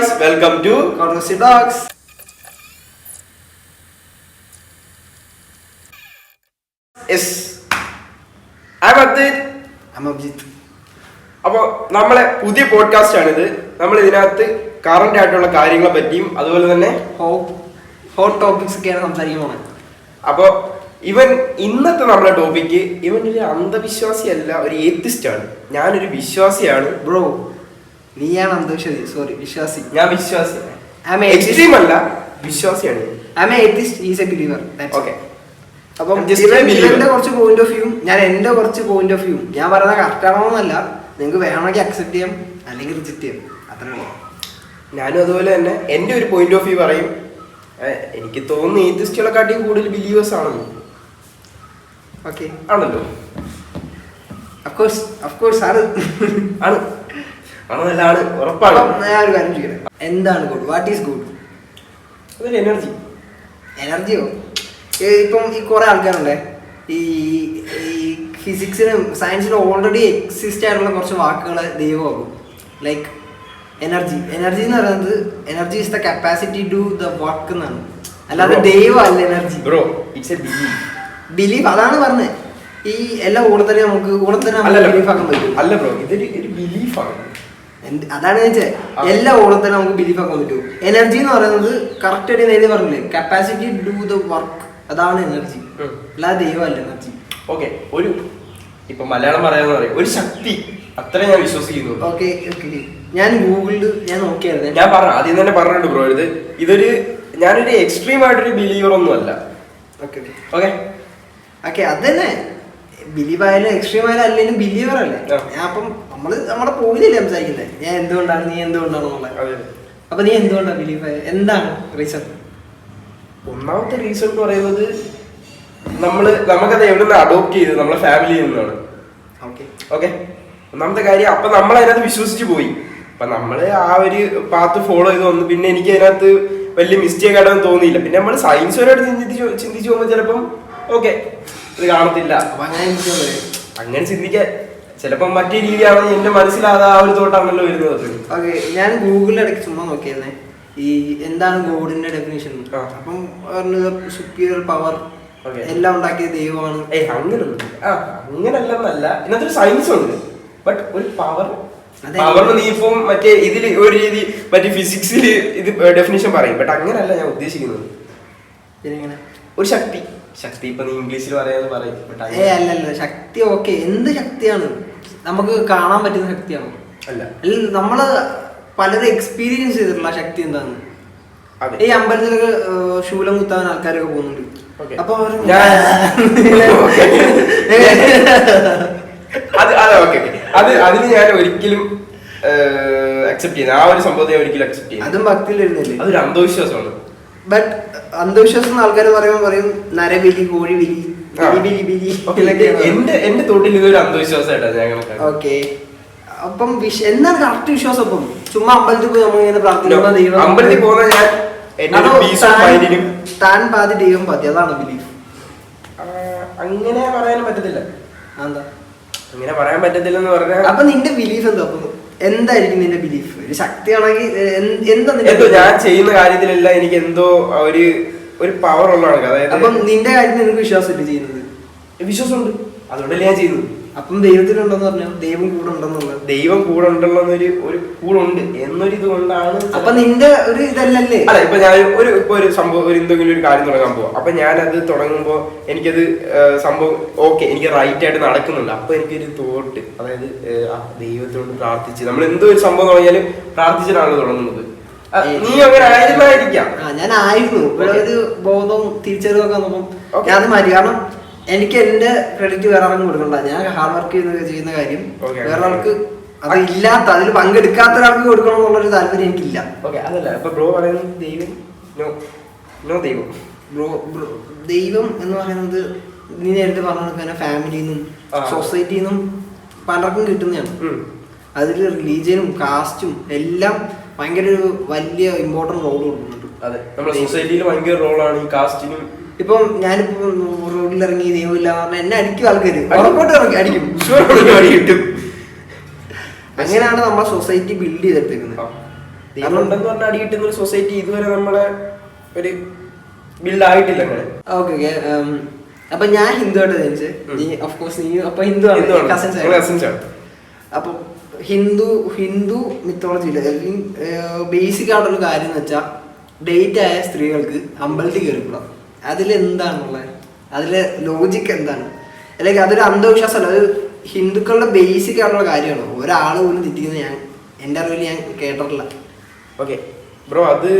guys, welcome to Controversy Talks. Yes, I'm Adit. I'm Abhijit. അപ്പോൾ നമ്മളെ പുതിയ podcast ആണിത്. നമ്മൾ ഇതിനകത്ത് കറന്റ് ആയിട്ടുള്ള കാര്യങ്ങളെ പറ്റിയും അതുപോലെ തന്നെ ഹോട്ട് ടോപ്പിക്സ് ഒക്കെയാണ് സംസാരിക്കാൻ പോണത്. അപ്പോൾ ഇന്നത്തെ നമ്മുടെ ടോപ്പിക്ക് ഇവൻ ഒരു അന്ധവിശ്വാസിയല്ല, ഒരു ഏത്തിസ്റ്റ് ആണ്. ഞാനൊരു വിശ്വാസിയാണ്. ബ്രോ, നീയാണ് അന്ധവിശ്വാസി. സോറി, വിശ്വാസി. ഞാൻ വിശ്വാസിയാണ്. എക്സ്ട്രീം അല്ല, വിശ്വാസിയാണ്. I'm an atheist, he's a believer. Okay. അപ്പം ഇവന്റെ കുറച്ച് പോയിന്റ് ഓഫ് വ്യൂ, ഞാൻ എന്റെ കുറച്ച് പോയിന്റ് ഓഫ് വ്യൂ. ഞാൻ പറയുന്നത് കറക്റ്റ് ആണോന്നല്ല, നിങ്ങൾക്ക് വേണമെങ്കിൽ അക്സെപ്റ്റ് ചെയ്യാം അല്ലെങ്കിൽ റിജക്ട് ചെയ്യാം, അത്രേ ഉള്ളൂ. ഞാനും അതുപോലെ തന്നെ എൻ്റെ ഒരു പോയിന്റ് ഓഫ് വ്യൂ പറയും. എനിക്ക് തോന്നുന്നു ഏത്തിസ്റ്റുകളെക്കാട്ടിയും കൂടുതൽ ബിലീവേഴ്സ് ആണെന്ന്. ഓക്കെ, ആണല്ലോ. അഫ്കോഴ്സ് ആണ് ആണല്ല, ആണ്, ഉറപ്പാണ്. ഞാൻ ഒരു കാര്യം ചെയ്യണം. എന്താണ് ഗുഡ്? What is good? അതൊരു എനർജിയോ? ഇപ്പം ഈ കുറെ ആൾക്കാരുണ്ട് ഈ ഫിസിക്സിനും സയൻസിനും ഓൾറെഡി എക്സിസ്റ്റ് ആയിട്ടുള്ള കുറച്ച് വാക്കുകൾ ദൈവമാകും. ലൈക്ക് എനർജി എന്ന് പറയുന്നത്, energy is the capacity to do work എന്നാണ്, അല്ലാതെ ദൈവം അല്ല energy. Bro, it's a belief. അതാണ് പറഞ്ഞത്. ഈ എല്ലാ ഊളത്തിനെ നമുക്ക് ബിലീഫ് ആക്കാൻ പറ്റും. അല്ല ബ്രോ, ഇതൊരു ബിലീഫാണ്. അതാണ് ഞാൻ ചോദിച്ചത്. എല്ലാ ഓളത്തിനും നമുക്ക് ബിലീഫ് ആക്കാൻ പറ്റും. എനർജി എന്ന് പറയുന്നത് കറക്റ്റ് ആയിട്ട് നേരെ പറഞ്ഞില്ലേ, കപ്പാസിറ്റി ഡു ദ വർക്ക്, അതാണ് എനർജി, അല്ലാതെ ദൈവമല്ല എനർജി. ഓക്കെ, ഇപ്പൊ മലയാളം പറയാന്ന് പറയും, ഒരു ശക്തി, അത്ര ഞാൻ വിശ്വസിക്കുന്നു. ഓക്കെ, ഞാൻ ഗൂഗിളിൽ നോക്കിയായിരുന്നു. ഞാൻ ആദ്യം തന്നെ പറഞ്ഞിട്ടുണ്ട് ബ്രോ, ഞാനൊരു എക്സ്ട്രീം ആയിട്ടൊരു ബിലീവർ ഒന്നും അല്ല. ഓക്കെ, അത് തന്നെ. ബിലീവ് ആയാലും എക്സ്ട്രീം ആയാലും അല്ലെങ്കിലും ബിലീവർ അല്ലേ. ഞാൻ അപ്പം നമ്മുടെ പോയില്ലേ സംസാരിക്കുന്നത്, ഞാൻ എന്തുകൊണ്ടാണ് നീ എന്തുകൊണ്ടാണെന്നുള്ളത്. അപ്പൊ നീ എന്തുകൊണ്ടാണ് ബിലീവ് ആയത്? എന്താണ് റീസൺ? ഒന്നാമത്തെ റീസൺ എന്ന് പറയുന്നത്, നമുക്കത് എവിടെ നിന്ന് അഡോപ്റ്റ് ചെയ്തത്, നമ്മളെ ഫാമിലിയിൽ നിന്നാണ്. ഓക്കെ, ഒന്നാമത്തെ കാര്യം. അപ്പൊ നമ്മൾ അതിനകത്ത് വിശ്വസിച്ച് പോയി. അപ്പൊ നമ്മള് ആ ഒരു പാത്ത് ഫോളോ ചെയ്ത് വന്നു. പിന്നെ എനിക്ക് അതിനകത്ത് വലിയ മിസ്റ്റേക്ക് ആയിട്ടൊന്നും തോന്നിയില്ല. പിന്നെ നമ്മൾ സയൻസുമായിട്ട് ചിന്തിച്ചു പോകുമ്പോൾ ചിലപ്പം ഓക്കെ ഇത് കാണത്തില്ല, അങ്ങനെ ചിന്തിക്കാൻ ചിലപ്പം മറ്റേ രീതിയാണ് എന്റെ മനസ്സിലാതെ ആ ഒരു തോട്ടാണല്ലോ വരുന്നത്. ഓക്കെ, ഞാൻ ഗൂഗിളിൽ ഇടയ്ക്ക് ചുമ്മാ നോക്കിയായിരുന്നേ ഈ എന്താണ് ഗോഡിന്റെ ഡെഫിനിഷൻ. അപ്പം സുപ്പീരിയർ പവർ, എല്ലാം ഉണ്ടാക്കിയ ദൈവമാണ്. അങ്ങനല്ലെന്നല്ല, ഇതിനകത്തൊരു സയൻസ് ഉണ്ട്. ബട്ട് ഒരു പവറിന് നീ ഇപ്പം മറ്റേ ഇതില് ഒരു രീതി മറ്റേ ഫിസിക്സിൽ ഇത് ഡെഫിനിഷൻ പറയും. ബട്ട് അങ്ങനല്ല ഞാൻ ഉദ്ദേശിക്കുന്നത്. ഒരു ശക്തി ഇപ്പൊ നീ ഇംഗ്ലീഷിൽ പറയാന്ന് പറയും. അല്ലല്ല, ശക്തി ഓക്കെ, എന്ത് ശക്തിയാണ്? നമുക്ക് കാണാൻ പറ്റുന്ന ശക്തിയാണ് അല്ല, നമ്മള് പലരും എക്സ്പീരിയൻസ് ചെയ്തിട്ടുള്ള ശക്തി എന്താന്ന്. ഈ അമ്പലത്തിലൊക്കെ ശൂലം കുത്താൻ ആൾക്കാരൊക്കെ പോകുന്നുണ്ട്. അപ്പൊ അതിന് ഞാൻ ഒരിക്കലും അക്സെപ്റ്റ് ചെയ്യുന്ന ആ ഒരു സംഭവത്തെ ഒരിക്കലും അക്സെപ്റ്റ് ചെയ്യുന്നത്. അതും ഭക്തിയിൽ വരുന്നില്ലേ, അതൊരു അന്ധവിശ്വാസമാണ്. ബട്ട് അന്ധവിശ്വാസം ആൾക്കാർ പറയും നരബലി, കോഴിബലി, എന്റെ തോട്ടിൽ ഇതൊരു അന്ധവിശ്വാസമായിട്ടാണ്. ഓക്കെ, അപ്പം എന്താണ് കറക്റ്റ് വിശ്വാസം? അപ്പം ചുമ്മാ അമ്പലത്തിൽ പോയി നമ്മളിങ്ങനെ പ്രാർത്ഥിക്കുന്ന ദൈവം, അമ്പലത്തിൽ പോകുന്ന താൻ പാതി ദൈവം പാതി, അതാണ് ബിലീഫ്. അങ്ങനെ പറയാൻ പറ്റത്തില്ല. എന്താ അങ്ങനെ പറയാൻ പറ്റത്തില്ലെന്ന് പറഞ്ഞാൽ അപ്പൊ നിന്റെ ബിലീഫ് എന്താ? എന്തായിരിക്കും നിന്റെ ബിലീഫ്? ഒരു ശക്തിയാണെങ്കിൽ എന്താ? ഞാൻ ചെയ്യുന്ന കാര്യത്തിലെല്ലാം എനിക്ക് എന്തോ ഒരു പവർ ഉള്ളതാണ്. അതായത് അപ്പം നിന്റെ കാര്യത്തിൽ നിനക്ക് വിശ്വാസമില്ല ചെയ്യുന്നത്? വിശ്വാസമുണ്ട്, അതുകൊണ്ടല്ലേ ഞാൻ ചെയ്യുന്നത്. അപ്പം ദൈവത്തിനുണ്ടെന്ന് പറഞ്ഞു, ദൈവം കൂടെ ഉണ്ടെന്നുള്ളത്. ദൈവം കൂടെ ഉണ്ടല്ലോ ഒരു കൂടെ ഉണ്ട് എന്നൊരു ഇത് കൊണ്ടാണ്. അപ്പൊ നിന്റെ ഒരു ഇതല്ലല്ലേ? അല്ല, ഇപ്പൊ ഞാൻ ഒരു സംഭവം എന്തെങ്കിലും ഒരു കാര്യം തുടങ്ങാൻ പോവാം. അപ്പൊ ഞാനത് തുടങ്ങുമ്പോ എനിക്കത് സംഭവം ഓക്കെ, എനിക്ക് റൈറ്റ് ആയിട്ട് നടക്കുന്നുണ്ട്. അപ്പൊ എനിക്കൊരു തോട്ട്, അതായത് ദൈവത്തോട് പ്രാർത്ഥിച്ച് നമ്മൾ എന്തോ ഒരു സംഭവം തുടങ്ങിയാലും പ്രാർത്ഥിച്ചിട്ടാണ് തുടങ്ങുന്നത്. നീ അങ്ങനെ ആയിരുന്നായിരിക്കാം. ഞാൻ ആയിരുന്നു. ഒരു ബോധവും തിരിച്ചറിവൊക്കെ വന്നപ്പം ഞാൻ അത് മാറ്റി. കാരണം എനിക്ക് എന്റെ ക്രെഡിറ്റ് വേറെ ആർക്കും കൊടുക്കണ്ട. ഞാൻ ഹാർഡ് വർക്ക് ചെയ്യുന്ന കാര്യം വേറെ ആൾക്ക് അത് ഇല്ലാത്ത, അതിൽ പങ്കെടുക്കാത്ത ഒരാൾക്ക് കൊടുക്കണം എന്നുള്ളൊരു താല്പര്യം എനിക്കില്ല. അതല്ല ഇപ്പൊ ബ്രോ പറയുന്നത് ദൈവം ദൈവം എന്ന് പറയുന്നത് നീ നേരത്തെ പറഞ്ഞ ഫാമിലിന്നും സൊസൈറ്റിന്നും പലർക്കും കിട്ടുന്നതാണ്. അതിൽ റിലീജിയനും കാസ്റ്റും എല്ലാം ഭയങ്കര ഒരു വലിയ ഇമ്പോർട്ടന്റ് റോൾ കൊടുക്കുന്നുണ്ട്. അതെ, നമ്മുടെ സൊസൈറ്റിയിൽ ഭയങ്കര റോളാണ് ഈ കാസ്റ്റിനും. ഇപ്പം ഞാനിപ്പോ റോഡിൽ ഇറങ്ങി ദൈവം ഇല്ല പറഞ്ഞാൽ എന്നെ അടിക്കും ആൾക്കാര്, അടിക്കും. അങ്ങനെയാണ് നമ്മളെ സൊസൈറ്റി ബിൽഡ് ചെയ്തെടുത്തേക്കുന്നത്. അതുകൊണ്ടെന്ന് പറഞ്ഞാൽ അടി കിട്ടുന്ന ഒരു സൊസൈറ്റി ഇതുവരെ നമ്മളെ ഒരു ബിൽഡ് ആയിട്ടില്ല അങ്ങനെ. Okay okay. അപ്പൊ ഞാൻ ഹിന്ദുവായിട്ട് ജനിച്ച്, നീ ഓഫ് കോഴ്സ് നീ അപ്പൊ ഹിന്ദു ആണ്, കസിൻസ് ആണ്. അപ്പൊ ഹിന്ദു മിത്തോളജിയില് ബേസിക് ആയിട്ടുള്ള കാര്യം എന്ന് വെച്ചാൽ ഡേറ്റ് ആയ സ്ത്രീകൾക്ക് അമ്പലത്തിൽ കയറിക്കൂടാം. അതിലെന്താണുള്ളത്? അതിലെ ലോജിക്ക് എന്താണ്? അല്ലെങ്കിൽ അതൊരു അന്ധവിശ്വാസമല്ല, അത് ഹിന്ദുക്കളുടെ ബേസിക് ആയിട്ടുള്ള കാര്യമാണ്. ഒരാൾ പോലും തെറ്റിക്കുന്നത് എൻ്റെ അറിവിൽ ഞാൻ കേട്ടിട്ടില്ല. ഓക്കെ ബ്രോ, അത്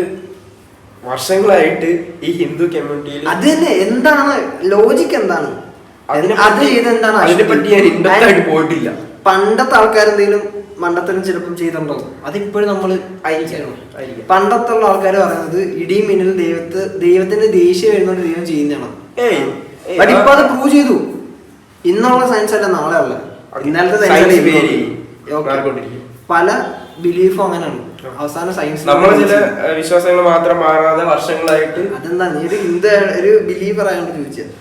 വർഷങ്ങളായിട്ട് ഈ ഹിന്ദു കമ്മ്യൂണിറ്റിയിൽ അത് തന്നെ എന്താണ് ലോജിക്ക്, എന്താണ് അത് ചെയ്തെന്താണ്? അതിനെപ്പറ്റി ഞാൻ ഇൻഡെപ്തായിട്ട് പോയിട്ടില്ല. പണ്ടത്തെ ആൾക്കാരെന്തെങ്കിലും മണ്ടത്തരം ചിലപ്പം ചെയ്തിട്ടുണ്ടാവും, അതിപ്പോഴും നമ്മൾ അയക്കണം. പണ്ടത്തെ ഉള്ള ആൾക്കാർ പറയുന്നത് ഇടിയും മിന്നലും ദൈവത്തിന്റെ ദേഷ്യം വരുന്നോണ്ട് ദൈവം ചെയ്യുന്നതാണ്. ബട്ട് ഇപ്പൊ അത് പ്രൂവ് ചെയ്തു. ഇന്നുള്ള സയൻസ് അല്ല നാളെ അല്ല, ഇന്നലത്തെ പല ബിലീഫും അങ്ങനെയാണ്. അവസാനം സയൻസ് നമ്മളെ ചില വിശ്വാസങ്ങൾ മാത്രം മാറാതെ വർഷങ്ങളായിട്ട്. അതെന്താ നീ ഒരു ബിലീവർ ആയോണ്ട് ചോദിച്ചത്?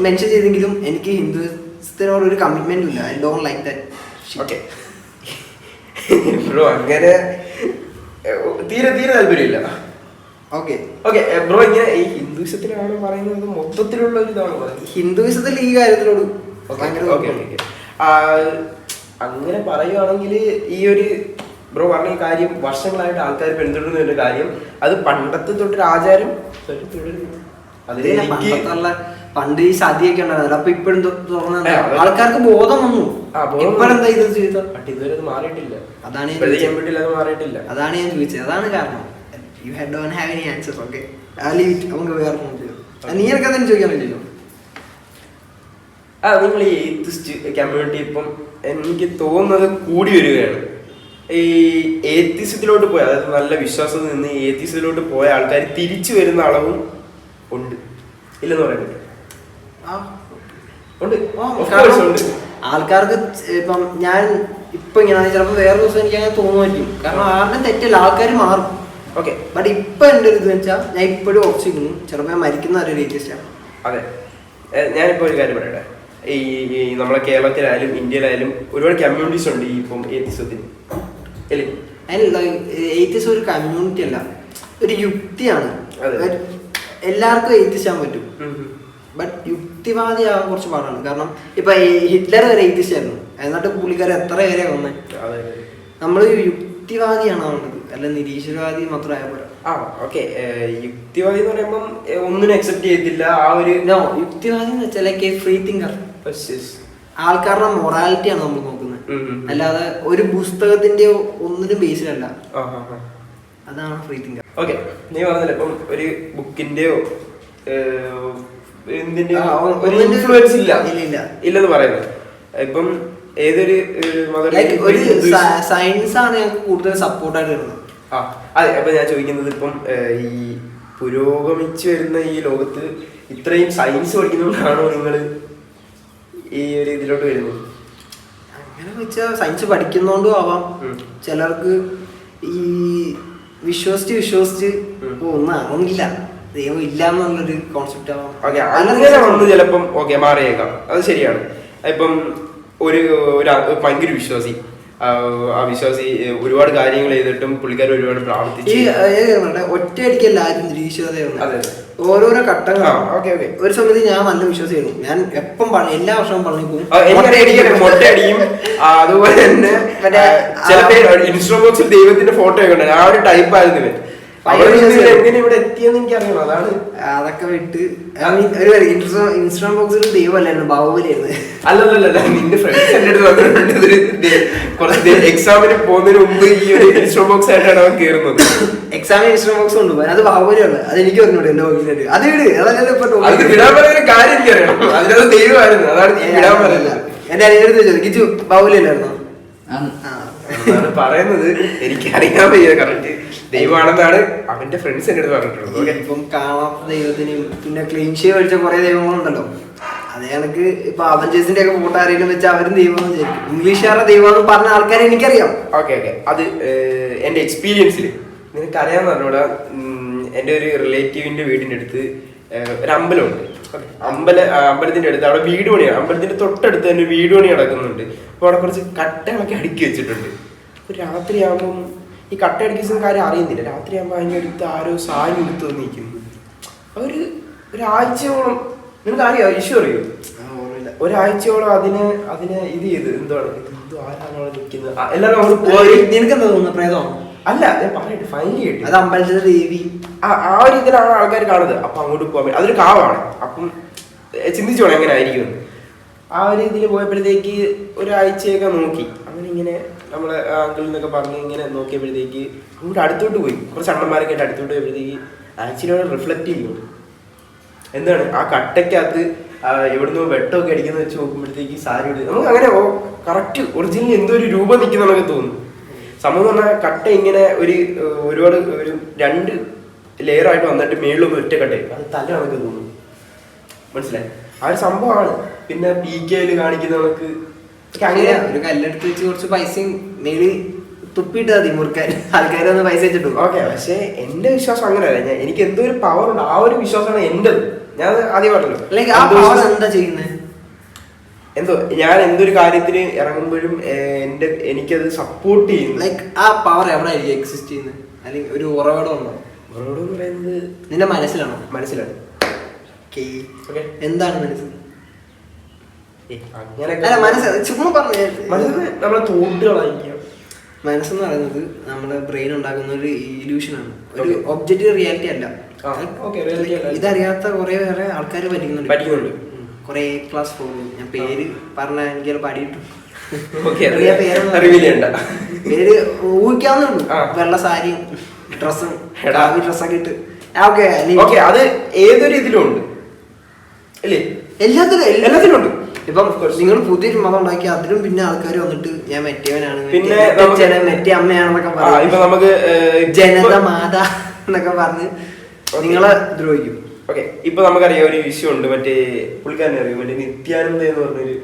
മെൻഷൻ ചെയ്തെങ്കിലും എനിക്ക് ഹിന്ദുസ്ഥിനോട് ഒരു കമ്മിറ്റ്മെന്റും ഇല്ല. I don't like that. Okay bro, അങ്ങനെ തീരെ താല്പര്യമില്ല. ഓക്കെ ഓക്കെ ബ്രോ, ഇങ്ങനെ ഈ ഹിന്ദുയിസത്തിലാണ് പറയുന്നത്, മൊത്തത്തിലുള്ള ഒരു ഇതാണ് പറയുന്നത്. ഹിന്ദുയിസത്തിൽ ഈ കാര്യത്തിലോട് അങ്ങനെ പറയുവാണെങ്കിൽ ഈ ഒരു ബ്രോ പറഞ്ഞ ഈ കാര്യം വർഷങ്ങളായിട്ട് ആൾക്കാർ പിന്തുടരുന്ന ഒരു കാര്യം, അത് പണ്ടത്തെ തൊട്ടൊരു ആചാരം പണ്ട് ഈ സദ്യയൊക്കെ ഉണ്ടായിരുന്നല്ലോ. അപ്പൊ ഇപ്പോഴും തുറന്ന ആൾക്കാർക്ക് ബോധം വന്നു. ഇപ്പോഴെന്താ ഇത് ചെയ്തത്? ഇതുവരെ അത് മാറിയിട്ടില്ല. അതാണ് മാറിയിട്ടില്ല. അതാണ് ഞാൻ ചോദിച്ചത്. അതാണ് കാരണം. You don't have any answer. Okay, നമുക്ക് വേറെ നീ എനിക്ക് അതെന്ന് ചോദിക്കാൻ പറ്റില്ലോ. നിങ്ങൾ ഈ ഏത്തിസ്റ്റ് കമ്മ്യൂണിറ്റി ഇപ്പം എനിക്ക് തോന്നുന്നത് കൂടി വരികയാണ്. ഈ ഏത്തിസത്തിലോട്ട് പോയ, അതായത് നല്ല വിശ്വാസത്തിൽ നിന്ന് ഏത്തിസത്തിലോട്ട് പോയ ആൾക്കാർ തിരിച്ചു വരുന്ന അളവും ഉണ്ട്, ഇല്ലെന്ന് പറയുന്നത് ഉണ്ട്. ആൾക്കാർക്ക് ഇപ്പം ഞാൻ ഇപ്പൊ ഇങ്ങനെ ചിലപ്പോൾ വേറെ ദിവസം എനിക്ക് അങ്ങനെ തോന്നുമായിരിക്കും. കാരണം ആരുടെ തെറ്റല്ല, ആൾക്കാർ മാറും. ഓക്കെ, ബട്ട് ഇപ്പൊ എൻ്റെ ഒരു ഇത് വെച്ചാൽ ഞാൻ ഇപ്പോഴും ഓപ്സിക്കുന്നു. ചിലപ്പോൾ ഞാൻ മരിക്കുന്ന ഒരു ഏത്തിസ്റ്റാണ്. അതെ, ഞാനിപ്പോൾ ഒരു കാര്യം പറയട്ടെ. ഈ നമ്മളെ കേരളത്തിലായാലും ഇന്ത്യയിലായാലും ഒരുപാട് കമ്മ്യൂണിറ്റീസ് ഉണ്ട് ഈ ഇപ്പം ഏത്തിസത്തിന്. ഏത്തിസം ഒരു കമ്മ്യൂണിറ്റി അല്ല, ഒരു യുക്തിയാണ്. എല്ലാവർക്കും ഏത്തിസ്റ്റ് ആവാൻ പറ്റും, ബട്ട് യുക്തിവാദി ആവാൻ കുറച്ച് പാടാണ്. കാരണം ഇപ്പൊ ഹിറ്റ്ലർ വരെ ഏത്തിസ്റ്റ് ആയിരുന്നു, എന്നിട്ട് പുള്ളിക്കാരെ എത്ര പേരെ വന്നേ. നമ്മൾ യുക്തിവാദിയാണ് ആവേണ്ടത്, അല്ല നിരീശ്വരവാദി മാത്രം ആയ പോലെ. യുക്തിവാദി എന്ന് പറയുമ്പോൾ ഒന്നിനും അക്സെപ്റ്റ് ചെയ്തില്ല. ആ ഒരു യുക്തിവാദി എന്ന് വെച്ചാൽ ഫ്രീ തിങ്കർ. ആൾക്കാരുടെ മൊറാലിറ്റിയാണ് നമ്മൾ നോക്കുന്നത്, അല്ലാതെ ഒരു പുസ്തകത്തിന്റെയോ ഒന്നിനും ബേസിലല്ല. അതാണ് ഫ്രീ തിങ്കർ. ഓക്കെ, നീ പറഞ്ഞില്ല ഇപ്പം ഒരു ബുക്കിന്റെയോ ഇൻഫ്ലുവൻസ് ഇല്ലെന്ന് പറയുന്നത്. ഇപ്പം ഏതൊരു സയൻസ് ആണ് ഞങ്ങൾക്ക് കൂടുതൽ സപ്പോർട്ടായിട്ട് വരുന്നത്. അതെ, അപ്പൊ ഞാൻ ചോദിക്കുന്നത് ഇപ്പം ഈ പുരോഗമിച്ചു വരുന്ന ഈ ലോകത്ത് ഇത്രയും സയൻസ് പഠിക്കുന്നതുകൊണ്ടാണോ നിങ്ങൾ ഈ ഒരു ഇതിലോട്ട് വരുന്നത്? അങ്ങനെ വെച്ചാൽ സയൻസ് പഠിക്കുന്നോണ്ടും ആവാം. ചിലർക്ക് ഈ വിശ്വസിച്ച് ഒന്നും ആവുന്നില്ല, ദൈവം ഇല്ല എന്നുള്ളൊരു കോൺസെപ്റ്റ് ആവാം. അങ്ങനെ വന്ന് ചിലപ്പം മാറിയേക്കാം, അത് ശരിയാണ്. ഇപ്പം ഒരു ഭയങ്കര വിശ്വാസി, ആ വിശ്വാസി ഒരുപാട് കാര്യങ്ങൾ ചെയ്തിട്ടും പുള്ളിക്കാർ ഒരുപാട് പ്രാർത്ഥിച്ചു. ഒറ്റയടിക്കല്ല ആരും നിരീശ്വരതയാണ്, ഓരോരോ ഘട്ടങ്ങളാണ്. ഒരു സമയത്ത് ഞാൻ നല്ല വിശ്വാസിയായിരുന്നു. ഞാൻ എപ്പം എല്ലാ വർഷവും പറഞ്ഞു പോകും, മൊട്ടയടിയും. അതുപോലെ തന്നെ ചില പേര് ഇൻസ്ട്രോബോക്സിൽ ദൈവത്തിന്റെ ഫോട്ടോ ഒക്കെ ഉണ്ട്. ആ ഒരു ടൈപ്പ് ആയിരുന്നു ഇവൻ. എങ്ങനെ ഇവിടെ എത്തിയെന്ന് എനിക്ക് അറിയണം. അതാണ് അതൊക്കെ വിട്ട് ഇൻസ്റ്റാഗ്രാം ബോക്സിൽ ദൈവമല്ലായിരുന്നു, ബാഹുബലിയായിരുന്നു. അല്ലല്ല, നിന്റെ ഫ്രണ്ട്സ് എന്റെ അടുത്ത് വന്നിട്ടുണ്ട്. കുറച്ച് എക്സാമിന് പോകുന്നതിന് മുമ്പ് ഈ ഒരു ഇൻസ്റ്റാഗ്രാം ബോക്സ് ആയിട്ടാണ് അവൻ കയറുന്നത്. എക്സാമിന് ഇൻസ്റ്റാഗ്രാം ബോക്സ് ഉണ്ട്, അത് ബാഹുബലിയാണ്. അത് എനിക്ക് പറഞ്ഞോളൂ എന്റെ ബോക്സിനായിട്ട്. അത് അത് വിടാൻ പറയുന്ന കാര്യം എനിക്കറിയണം. അതിനകത്ത് ദൈവമായിരുന്നു, അതാണ് വിടാൻ പറയുന്നത്. എന്റെ അനിയടുത്ത് ചോദിച്ചു ബാഹുബലി അല്ലായിരുന്നോ പറയുന്നത്. എനിക്കറിയാൻ വയ്യ കറക്റ്റ് ദൈവമാണെന്നാണ് അവന്റെ ഫ്രണ്ട്സ് എന്റെ അടുത്ത് പറഞ്ഞിട്ടുള്ളത്. ഇപ്പം കാണാത്ത ദൈവത്തിനും പിന്നെ ക്ലീൻ ഷേവ് കഴിച്ച കുറെ ദൈവങ്ങളുണ്ടല്ലോ. അതേ കണക്ക് ഇപ്പൊ അവഞ്ചേഴ്സിന്റെ ഒക്കെ ഫോട്ടോ ആരെങ്കിലും വെച്ചാൽ അവരും ദൈവം വിചാരിക്കും. ഇംഗ്ലീഷുകാരുടെ ദൈവം എന്ന് പറഞ്ഞ ആൾക്കാരെ എനിക്കറിയാം. ഓക്കെ, അത് എന്റെ എക്സ്പീരിയൻസിൽ നിനക്ക് അറിയാന്ന് പറഞ്ഞൂടാ. എന്റെ ഒരു റിലേറ്റീവിന്റെ വീടിന്റെ അടുത്ത് ഒരു അമ്പലമുണ്ട്. അമ്പലത്തിന്റെ അടുത്ത് അവിടെ വീട് പണിയാണ്. അമ്പലത്തിന്റെ തൊട്ടടുത്ത് തന്നെ വീട് പണി നടക്കുന്നുണ്ട്. അപ്പൊ അവിടെ കുറച്ച് കട്ടകളൊക്കെ അടുക്കി വെച്ചിട്ടുണ്ട്. ഒരു രാത്രിയാകുമ്പം ഈ കട്ടയടിക്കുന്ന കാര്യം അറിയുന്നില്ല. രാത്രിയാകുമ്പോൾ അതിൻ്റെ അടുത്ത് ആരോ സാരി എടുത്ത് നിൽക്കുന്നു. ഒരാഴ്ചയോളം നിങ്ങൾക്ക് അറിയാം, ഇഷ്യൂ അറിയോ? ഒരാഴ്ചയോളം അതിനെ ഇത് ചെയ്ത് എന്താണ് ആരാണോ നിൽക്കുന്നത് എല്ലാവരും അങ്ങോട്ട് പോയി. നിനക്കെന്താ തോന്നുന്നു, പ്രേതമാണോ? അല്ല, ഞാൻ പറയട്ടെ, ഫൈനലി കേട്ടു അത് അമ്പലത്തിലെ ദേവി ആ ഒരു ഇതിലാണ് ആൾക്കാർ കാണുന്നത്. അപ്പൊ അങ്ങോട്ട് പോകാൻ പറ്റും, അതൊരു കാവാണ്. അപ്പം ചിന്തിച്ചോളെ എങ്ങനെ ആയിരിക്കും. ആ ഒരു ഇതിൽ പോയപ്പോഴത്തേക്ക് ഒരാഴ്ചയൊക്കെ നോക്കി, അങ്ങനെ ഇങ്ങനെ നമ്മളെ അങ്കിളിൽ നിന്നൊക്കെ പറഞ്ഞ് ഇങ്ങനെ നോക്കിയപ്പോഴത്തേക്ക് അങ്ങോട്ട് അടുത്തോട്ട് പോയി. കുറച്ച് അണ്ണന്മാരൊക്കെ ആയിട്ട് അടുത്തോട്ട് പോയപ്പോഴത്തേക്ക് ആക്ച്വലി അവിടെ റിഫ്ലക്റ്റ് ചെയ്യുന്നുണ്ട്. എന്താണ് ആ കട്ടയ്ക്കകത്ത് എവിടുന്നോ വെട്ടമൊക്കെ അടിക്കുന്ന വെച്ച് നോക്കുമ്പോഴത്തേക്ക് സാരി എടുത്ത് നമുക്ക് അങ്ങനെ കറക്റ്റ് ഒറിജിനൽ എന്തോ ഒരു രൂപം നിൽക്കുന്നതൊക്കെ തോന്നുന്നു. സംഭവം പറഞ്ഞാൽ കട്ട ഇങ്ങനെ ഒരുപാട് ഒരു 2 ലെയറായിട്ട് വന്നിട്ട് മേളിലൊന്നും ഒറ്റ കട്ടയും അത് തല കണക്ക് തോന്നുന്നു. മനസ്സിലായി? ആ ഒരു സംഭവമാണ്. പിന്നെ PK കാണിക്കുന്ന കണക്ക് അങ്ങനെ ഒരു കല്ലെടുത്ത് വെച്ച് കുറച്ച് പൈസയും മേളി തുപ്പിയിട്ട് മതി മുറുക്കാൻ, ആൾക്കാരൊന്ന് പൈസ വെച്ചിട്ടു. ഓക്കെ, പക്ഷെ എന്റെ വിശ്വാസം അങ്ങനെയല്ല. എനിക്ക് എന്തോ ഒരു പവർ ഉണ്ട്, ആ ഒരു വിശ്വാസമാണ് എന്റേത്. ഞാൻ ആദ്യം പറഞ്ഞല്ലോ എന്താ ചെയ്യുന്നത്, എന്തോ ഞാൻ എന്തൊരു കാര്യത്തിന് ഇറങ്ങുമ്പോഴും എനിക്കത് സപ്പോർട്ട് ചെയ്യുന്നു. ലൈക്ക് ആ പവർ എവിടെ എക്സിസ്റ്റ് ചെയ്യുന്നത്, അല്ലെങ്കിൽ ഒരു ഉറവിടം ഉണ്ടോ? ഉറവിടം എന്ന് പറയുന്നത് നിന്റെ മനസ്സിലാണോ? മനസ്സിലാണ്. എന്താണ് മനസ്സ്? അങ്ങനെ മനസ്സ് ചുമ്മാ പറഞ്ഞു. നമ്മളെ തോട്ടുകളായിരിക്കാം. മനസ്സെന്ന് പറയുന്നത് നമ്മുടെ ബ്രെയിൻ ഉണ്ടാക്കുന്ന ഒരു ഇല്യൂഷനാണ്, ഒരു ഒബ്ജക്റ്റീവ് റിയാലിറ്റി അല്ല. ഇതറിയാത്ത കുറെ വേറെ ആൾക്കാർ പഠിക്കുന്നുണ്ട്. കുറെ ക്ലാസ് പോകും. ഞാൻ പേര് പറഞ്ഞ എനിക്ക് പാടിയിട്ടു, പേര് ഊഹിക്കാവുന്നുള്ളൂ. വെള്ള സാരിയും ഡ്രസ്സും ഡ്രസ്സൊക്കെ ഇട്ട് അത് ഏതൊരു ഇതിലും ഉണ്ട് അല്ലേ? എല്ലാത്തിലും ഉണ്ട്. ഇപ്പം നിങ്ങൾ പുതിയൊരു മതം ഉണ്ടാക്കി അതിലും പിന്നെ ആൾക്കാർ വന്നിട്ട് ഞാൻ മെറ്റിയവനാണ്, പിന്നെ മെറ്റിയ അമ്മയാണെന്നൊക്കെ പറഞ്ഞു, ജനത മാത എന്നൊക്കെ പറഞ്ഞ് നിങ്ങളെ ദ്രോഹിക്കും. ഓക്കെ, ഇപ്പൊ നമുക്കറിയാം ഒരു വിഷയം ഉണ്ട്, മറ്റേ പുള്ളിക്കാരനെ അറിയാം, മറ്റേ നിത്യാനന്ദ എന്ന് പറഞ്ഞൊരു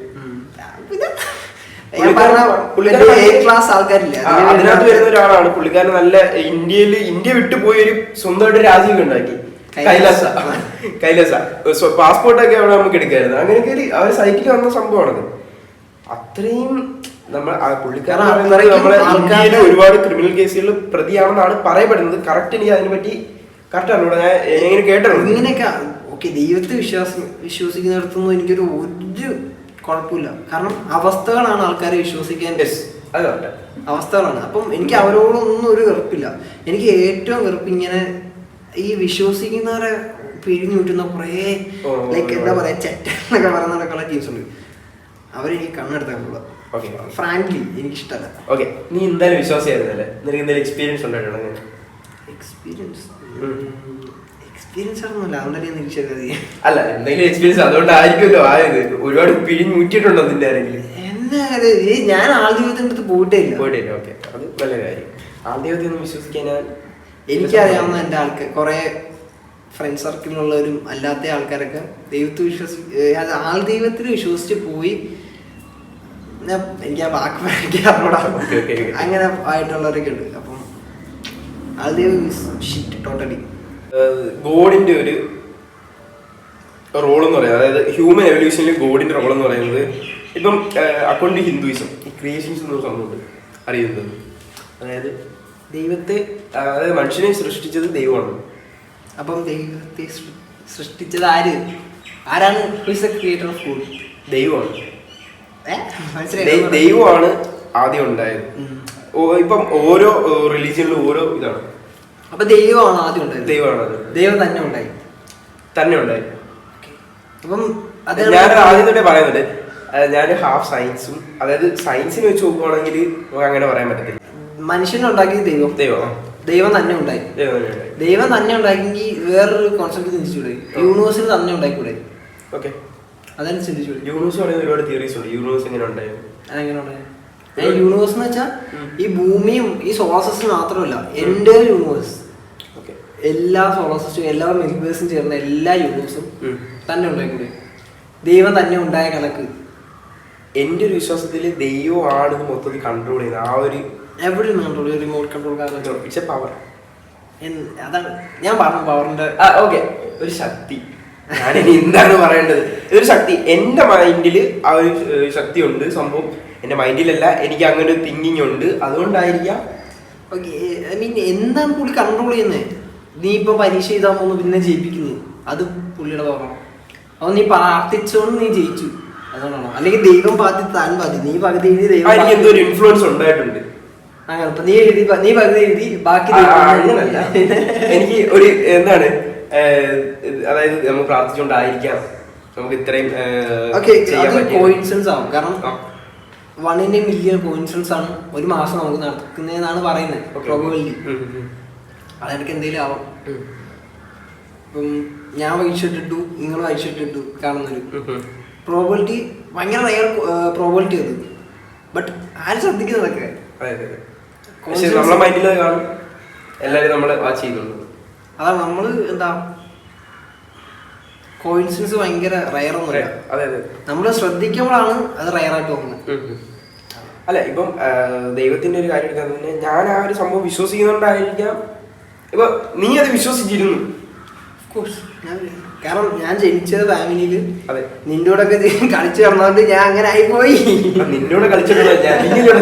ക്ലാസ് ആൾക്കാരില്ല. അതിനകത്ത് വരുന്ന ഒരാളാണ് പുള്ളിക്കാരൻ. നല്ല ഇന്ത്യ വിട്ടുപോയി ഒരു സ്വന്തമായിട്ട് രാജ്യം ഉണ്ടാക്കി, കൈലാസ പാസ്പോർട്ടൊക്കെ അവിടെ നമുക്ക് എടുക്കായിരുന്നു. അങ്ങനെയൊക്കെ ആ ഒരു സൈറ്റിൽ വന്ന സംഭവമാണത്. അത്രയും പുള്ളിക്കാരൻ നമ്മളെ ഇന്ത്യയിൽ ഒരുപാട് ക്രിമിനൽ കേസുകളിൽ പ്രതിയാണെന്നാണ് പറയപ്പെടുന്നത്. കറക്റ്റ് എനിക്ക് അതിനെ പറ്റി കറക്റ്റ് ആണ് ഞാൻ എങ്ങനെ കേട്ടത്. ഇങ്ങനെയൊക്കെ ഓക്കെ, ദൈവത്തെ വിശ്വസിക്കുന്നിടത്തൊന്നും എനിക്കൊരു കുഴപ്പമില്ല. കാരണം അവസ്ഥകളാണ് ആൾക്കാരെ വിശ്വസിക്കാൻ, അവസ്ഥകളാണ്. അപ്പം എനിക്ക് അവരോടൊന്നും ഒരു വെറുപ്പില്ല. എനിക്ക് ഏറ്റവും വെറുപ്പ് ഇങ്ങനെ ഈ വിശ്വസിക്കുന്നവരെ പിരിഞ്ഞുവിട്ടുന്ന കുറേ ലൈക്ക് എന്താ പറയാ ചെറ്റ എന്നൊക്കെ പറയുന്നതൊക്കെയുള്ള ടീംസ് ഉണ്ട്. അവരെനിക്ക് കണ്ണെടുത്താൽ ഫ്രാങ്ക്ലി എനിക്കിഷ്ടമല്ല. ഓക്കെ, നീ എന്തായാലും വിശ്വാസിയായിരുന്നല്ലേ? നിനക്ക് എന്തെങ്കിലും എക്സ്പീരിയൻസ് ഉണ്ടായിട്ടാണ്? എക്സ്പീരിയൻസ് ആണെന്നല്ല, അതുകൊണ്ടല്ലേ നിരീക്ഷകത അല്ല, എന്തെങ്കിലും എക്സ്പീരിയൻസ് അതുകൊണ്ടായിരിക്കുമല്ലോ ആയത്. ഒരുപാട് പിഴിഞ്ഞൂറ്റിട്ടുണ്ടോ നിന്റെ ആരെങ്കിലും? എന്നാ ഞാൻ ആൾദൈവത്തിന്റെ അടുത്ത് പോയിട്ടില്ല. ഓക്കെ, അത് നല്ല കാര്യം. ആൾദൈവത്തെ ഒന്നും വിശ്വസിക്കാൻ എനിക്കറിയാവുന്ന എൻ്റെ ആൾക്കാർ കുറെ ഫ്രണ്ട് സർക്കിളിലുള്ളവരും അല്ലാത്ത ആൾക്കാരൊക്കെ ദൈവത്തെ ആൾദൈവത്തിൽ വിശ്വസിച്ച് പോയി. എനിക്ക് ആ വാക്ക് അറിഞ്ഞൂടാ, അങ്ങനെ ആയിട്ടുള്ളവരൊക്കെ ഉണ്ട്. അപ്പം ആൾദൈവം ടോട്ടലി ഗോഡിന്റെ ഒരു റോൾ എന്ന് പറയുന്നത്, അതായത് ഹ്യൂമൻ എവല്യൂഷനിൽ ഗോഡിന്റെ റോൾ എന്ന് പറയുന്നത്, ഇപ്പം അക്കോർഡിംഗ് ടു ഹിന്ദുയിസം ഈ ക്രിയേഷൻസ് എന്നൊരു സംഭവമുണ്ട്, അറിയുന്നത്. അതായത് അതായത് മനുഷ്യനെ സൃഷ്ടിച്ചത് ദൈവമാണ്. അപ്പം ദൈവത്തെ സൃഷ്ടിച്ചത് ആരാണ്? ക്രിയേറ്റർ ഓഫ് ഗോഡ് ദൈവമാണ്. ദൈവമാണ് ആദ്യം ഉണ്ടായത്. ഇപ്പം ഓരോ റിലീജിയനിലും ഓരോ ഇതാണ്. അപ്പൊ ദൈവമാണ് ആദ്യം ഉണ്ടായത്. ദൈവമാണ്, ദൈവം തന്നെ ഉണ്ടായി. അപ്പം ഞാൻ ആദ്യം തൊട്ടേ പറയുന്നുണ്ട്, ഞാൻ ഹാഫ് സയൻസും, അതായത് സയൻസിന് വെച്ച് നോക്കുവാണെങ്കിൽ നമുക്ക് അങ്ങനെ പറയാൻ പറ്റത്തില്ല. മനുഷ്യനുണ്ടാക്കിയത് ദൈവം തന്നെ ഉണ്ടായി. ദൈവം തന്നെ ഉണ്ടാക്കി വേറൊരു കോൺസെപ്റ്റ് ചിന്തിച്ചൂടെ? യൂണിവേഴ്സിന് തന്നെ ഉണ്ടായിക്കൂടെ? ഓക്കെ, അതാണ് ചിന്തിച്ചൂടെ? യൂണിവേഴ്സ് പറയുന്ന ഒരുപാട് തിയറീസ് ഉണ്ട്. യൂണിവേഴ്സ് എങ്ങനെ ഉണ്ടായത്? അതെങ്ങനെ ഉണ്ടായത്? യൂണിവേഴ്സ് എന്ന് വെച്ചാൽ ഈ ഭൂമിയും ഈ സോളാർ സിസ്റ്റം മാത്രമല്ല, എൻ്റെ യൂണിവേഴ്സ്, എല്ലാ സോളാർ സിസ്റ്റം, എല്ലാ മിൽവേഴ്സും ചേർന്ന എല്ലാ യൂണിവേഴ്സും തന്നെ ഉണ്ടായിക്കൂടെ? ദൈവം തന്നെ ഉണ്ടായ കണക്ക് എൻ്റെ ഒരു വിശ്വാസത്തിൽ ദൈവമാണ് മൊത്തത്തിൽ കൺട്രോൾ ചെയ്യുന്നത്. ആ ഒരു എവിടെ കൺട്രോൾ, റിമോട്ട് കൺട്രോൾ പവർ. അതാണ് ഞാൻ പറഞ്ഞു, പവറിന്റെ ഓക്കെ, ഒരു ശക്തി. ഞാനിനി എന്താണ് പറയേണ്ടത്? ഇതൊരു ശക്തി. എൻ്റെ മൈൻഡിൽ ആ ഒരു ശക്തി ഉണ്ട്. സംഭവം എന്റെ മൈൻഡിലല്ല, എനിക്ക് അങ്ങനെ ഒരു തിങ്കിങ് ഉണ്ട്, അതുകൊണ്ടായിരിക്കാം. ഓക്കെ, ഐ മീൻ എന്താണ് പുള്ളി കൺട്രോൾ ചെയ്യുന്നത്? നീ ഇപ്പൊ പരീക്ഷ എഴുതാൻ പോകുന്നു, പിന്നെ ജയിപ്പിക്കുന്നു, അത് പുള്ളിയുടെ പവറാണ്. അത് നീ പ്രാർത്ഥിച്ചോണ്ട് നീ ജയിച്ചു, അതുകൊണ്ടാണോ? അല്ലെങ്കിൽ ദൈവം പാതി താൻ പാതി, നീ പകുതി എഴുതി ദൈവം എനിക്ക് എന്തോ ഒരു ഇൻഫ്ലുവൻസ് ഉണ്ടായിട്ടുണ്ട്. അങ്ങനെ ഇപ്പൊ നീ പകുതി എഴുതി ബാക്കി അങ്ങനല്ല. എനിക്ക് ഒരു എന്താണ്, അതായത് നമ്മൾ പ്രാർത്ഥിച്ചുകൊണ്ടായിരിക്കാം നമുക്ക് ഇത്രയും കോയിൻസിഡൻസ് ആവും. കാരണം 1 in a million കോയിൻസിഡൻസ് ആണ് ഒരു മാസം നമുക്ക് നടക്കുന്നതെന്നാണ് പറയുന്നത് പ്രോബബിലിറ്റി. അതെനിക്ക് എന്തെങ്കിലും ആവാം. ഇപ്പം ഞാൻ വൈകിട്ടിട്ടു, നിങ്ങൾ വൈകിട്ടിട്ടു കാണുന്നൊരു പ്രോബബിലിറ്റി ഭയങ്കര റയർ പ്രോബബിലിറ്റി അത്. ബട്ട് ആരും ശ്രദ്ധിക്കുന്നതൊക്കെ നമ്മളെ മൈൻഡിൽ കാണും, എല്ലാവരും നമ്മളെ വാച്ച് ചെയ്യുന്നുണ്ട്. അതാണ് നമ്മള് എന്താ കോയിൻസിഡൻസ് ഭയങ്കര റയർ ഒന്നുമില്ല. നമ്മള് ശ്രദ്ധിക്കുമ്പോഴാണ് അത് റയറായിട്ട് തോന്നുന്നത്. അല്ല, ഇപ്പം ദൈവത്തിന്റെ ഒരു കാര്യം എടുക്കാൻ തന്നെ ഞാൻ ആ ഒരു സംഭവം വിശ്വസിക്കുന്നുണ്ടായിരിക്കാം. ഇപ്പൊ നീ അത് വിശ്വസിച്ചിരുന്നു. കാരണം ഞാൻ ജനിച്ചത് ഫാമിലിയില് നിന്റെ കൂടെ ഒക്കെ കളിച്ചു കിടന്നോണ്ട് ഞാൻ അങ്ങനെ ആയിപ്പോയി. നിന്നോട് കളിച്ചിട്ടുള്ള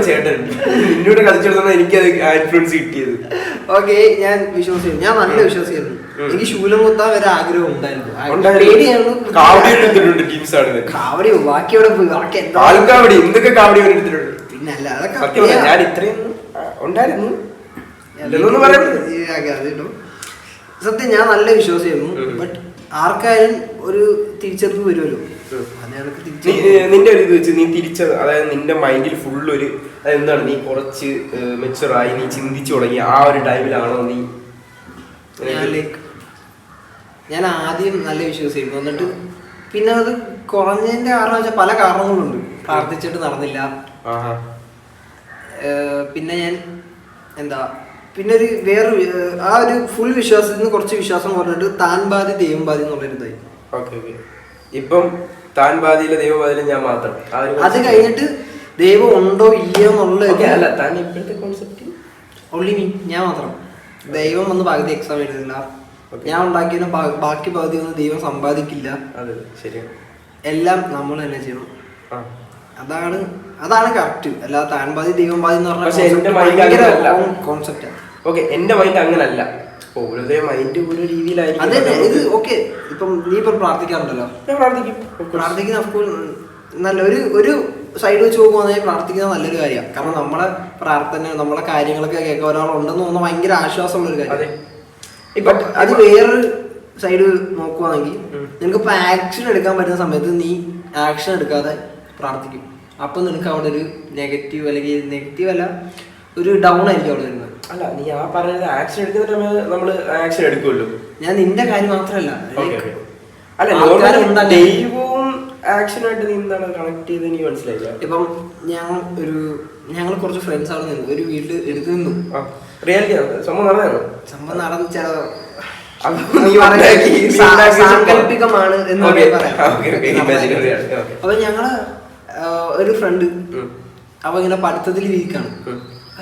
ചേട്ടനുണ്ട്, നിന്നോട് കളിച്ചിടന്നാണ് എനിക്കത് ഇൻഫ്ലുവൻസ് കിട്ടിയത്. ഓക്കെ, ഞാൻ വിശ്വസിച്ചു, ഞാൻ നല്ല വിശ്വസിക്കുന്നു. എനിക്ക് ശൂലം കുത്താൻ വരെ ആഗ്രഹം ഉണ്ടായിരുന്നു. കാവടി ബാക്കി അവിടെ പോയി, ബാക്കി എന്തൊക്കെ കാവടി എടുത്തിട്ടുണ്ട്. പിന്നെ അല്ലാതെ ഞാൻ ഇത്രയും ഉണ്ടായിരുന്നു. സത്യം ഞാൻ നല്ല വിശ്വാസിയായിരുന്നു. ബട്ട് ആർക്കായാലും ഒരു തിരിച്ചറിവ് വരുമല്ലോ. നിന്റെ ഒരു ഇത് വെച്ച് നീ തിരിച്ചത്, അതായത് നിന്റെ മൈൻഡിൽ ഫുൾ ഒരു എന്താണ്, നീ കുറച്ച് മെച്ചുറായി നീ ചിന്തിച്ചു തുടങ്ങി ആ ഒരു ടൈമിലാണോ നീ? ഞാൻ ആദ്യം നല്ല വിശ്വാസിയായിരുന്നു. എന്നിട്ട് പിന്നെ അത് കുറഞ്ഞതിന്റെ കാരണം വെച്ചാൽ പല കാരണങ്ങളുണ്ട്. പ്രാർത്ഥിച്ചിട്ട് നടന്നില്ല. പിന്നെ ഞാൻ എന്താ പിന്നെ ഒരു വേറൊരു ആ ഒരു ഫുൾ വിശ്വാസത്തിൽ നിന്ന് കുറച്ച് വിശ്വാസം പറഞ്ഞിട്ട് താൻ ബാധി ദൈവം ബാധി എന്നുള്ളൊരു ഇതായി. ഇപ്പം താൻ ബാധിയിലെ ദൈവം ബാധിയിലെ ഞാൻ മാത്രം. അത് കഴിഞ്ഞിട്ട് ദൈവം ഉണ്ടോ ഇല്ലയോ എന്നുള്ള ഓൺലി മീ, ഞാൻ മാത്രം. ദൈവം വന്ന് പകുതി എക്സാം എഴുതില്ല, ഞാൻ ഉണ്ടാക്കിയ ബാക്കി പകുതി ഒന്നും ദൈവം സമ്പാദിക്കില്ല. എല്ലാം നമ്മൾ തന്നെ ചെയ്യണം. അതാണ് കറക്റ്റ്. അല്ലാതെ താൻ ബാധി ദൈവം ബാധി എന്ന് പറഞ്ഞ കോൺസെപ്റ്റ്. ഓക്കെ, എന്റെ മൈൻഡ് അങ്ങനല്ല. ഓരോരോ മൈൻഡ് ഓരോ രീതിയിലായിരിക്കും. അതെ, ഇത് ഓക്കെ. ഇപ്പം നീ ഇപ്പം പ്രാർത്ഥിക്കാറുണ്ടല്ലോ. ഞാൻ പ്രാർത്ഥിക്കുന്ന നല്ല ഒരു സൈഡ് വെച്ച് നോക്കുവാണെങ്കിൽ പ്രാർത്ഥിക്കുന്നത് നല്ലൊരു കാര്യമാണ്. കാരണം നമ്മളെ പ്രാർത്ഥന നമ്മളെ കാര്യങ്ങളൊക്കെ കേൾക്കാൻ ഒരാളുണ്ടെന്ന് തോന്നുന്ന ഭയങ്കര ആശ്വാസമുള്ള ഒരു കാര്യം. ബട്ട് അത് വേറൊരു സൈഡ് നോക്കുവാണെങ്കിൽ നിനക്കിപ്പോൾ ആക്ഷൻ എടുക്കാൻ പറ്റുന്ന സമയത്ത് നീ ആക്ഷൻ എടുക്കാതെ പ്രാർത്ഥിക്കും. അപ്പം നിനക്ക് അവിടെ ഒരു നെഗറ്റീവ്, അല്ലെങ്കിൽ നെഗറ്റീവ് അല്ല, ഒരു ഡൗൺ ആയിരിക്കും അവിടെ വരുന്നത്. അല്ല, നീ ആ പറഞ്ഞത് ആക്ഷൻ എടുക്കുന്ന ടൈമിൽ നമ്മൾ ആക്ഷൻ എടുക്കുമല്ലോ. ഞാൻ നിന്റെ കാര്യം മാത്രമല്ല, അല്ല ദൈവവും ആക്ഷനുമായിട്ട് നീ എന്താണ് കണക്ട് ചെയ്ത് എനിക്ക് മനസ്സിലായില്ല. ഇപ്പം ഞങ്ങൾ കുറച്ച് ഫ്രണ്ട്സ് അവിടെ നിന്നു, ഒരു വീട്ടിൽ എടുത്തു നിന്നു. റിയാലിറ്റി സംഭവം നടന്ന സാങ്കല്പികമാണ് എന്ന് പറയാം. അപ്പൊ ഞങ്ങള് ഒരു ഫ്രണ്ട് അപ്പൊ ഇങ്ങനെ പഠിത്തത്തിൽ ഇരിക്കാണ്.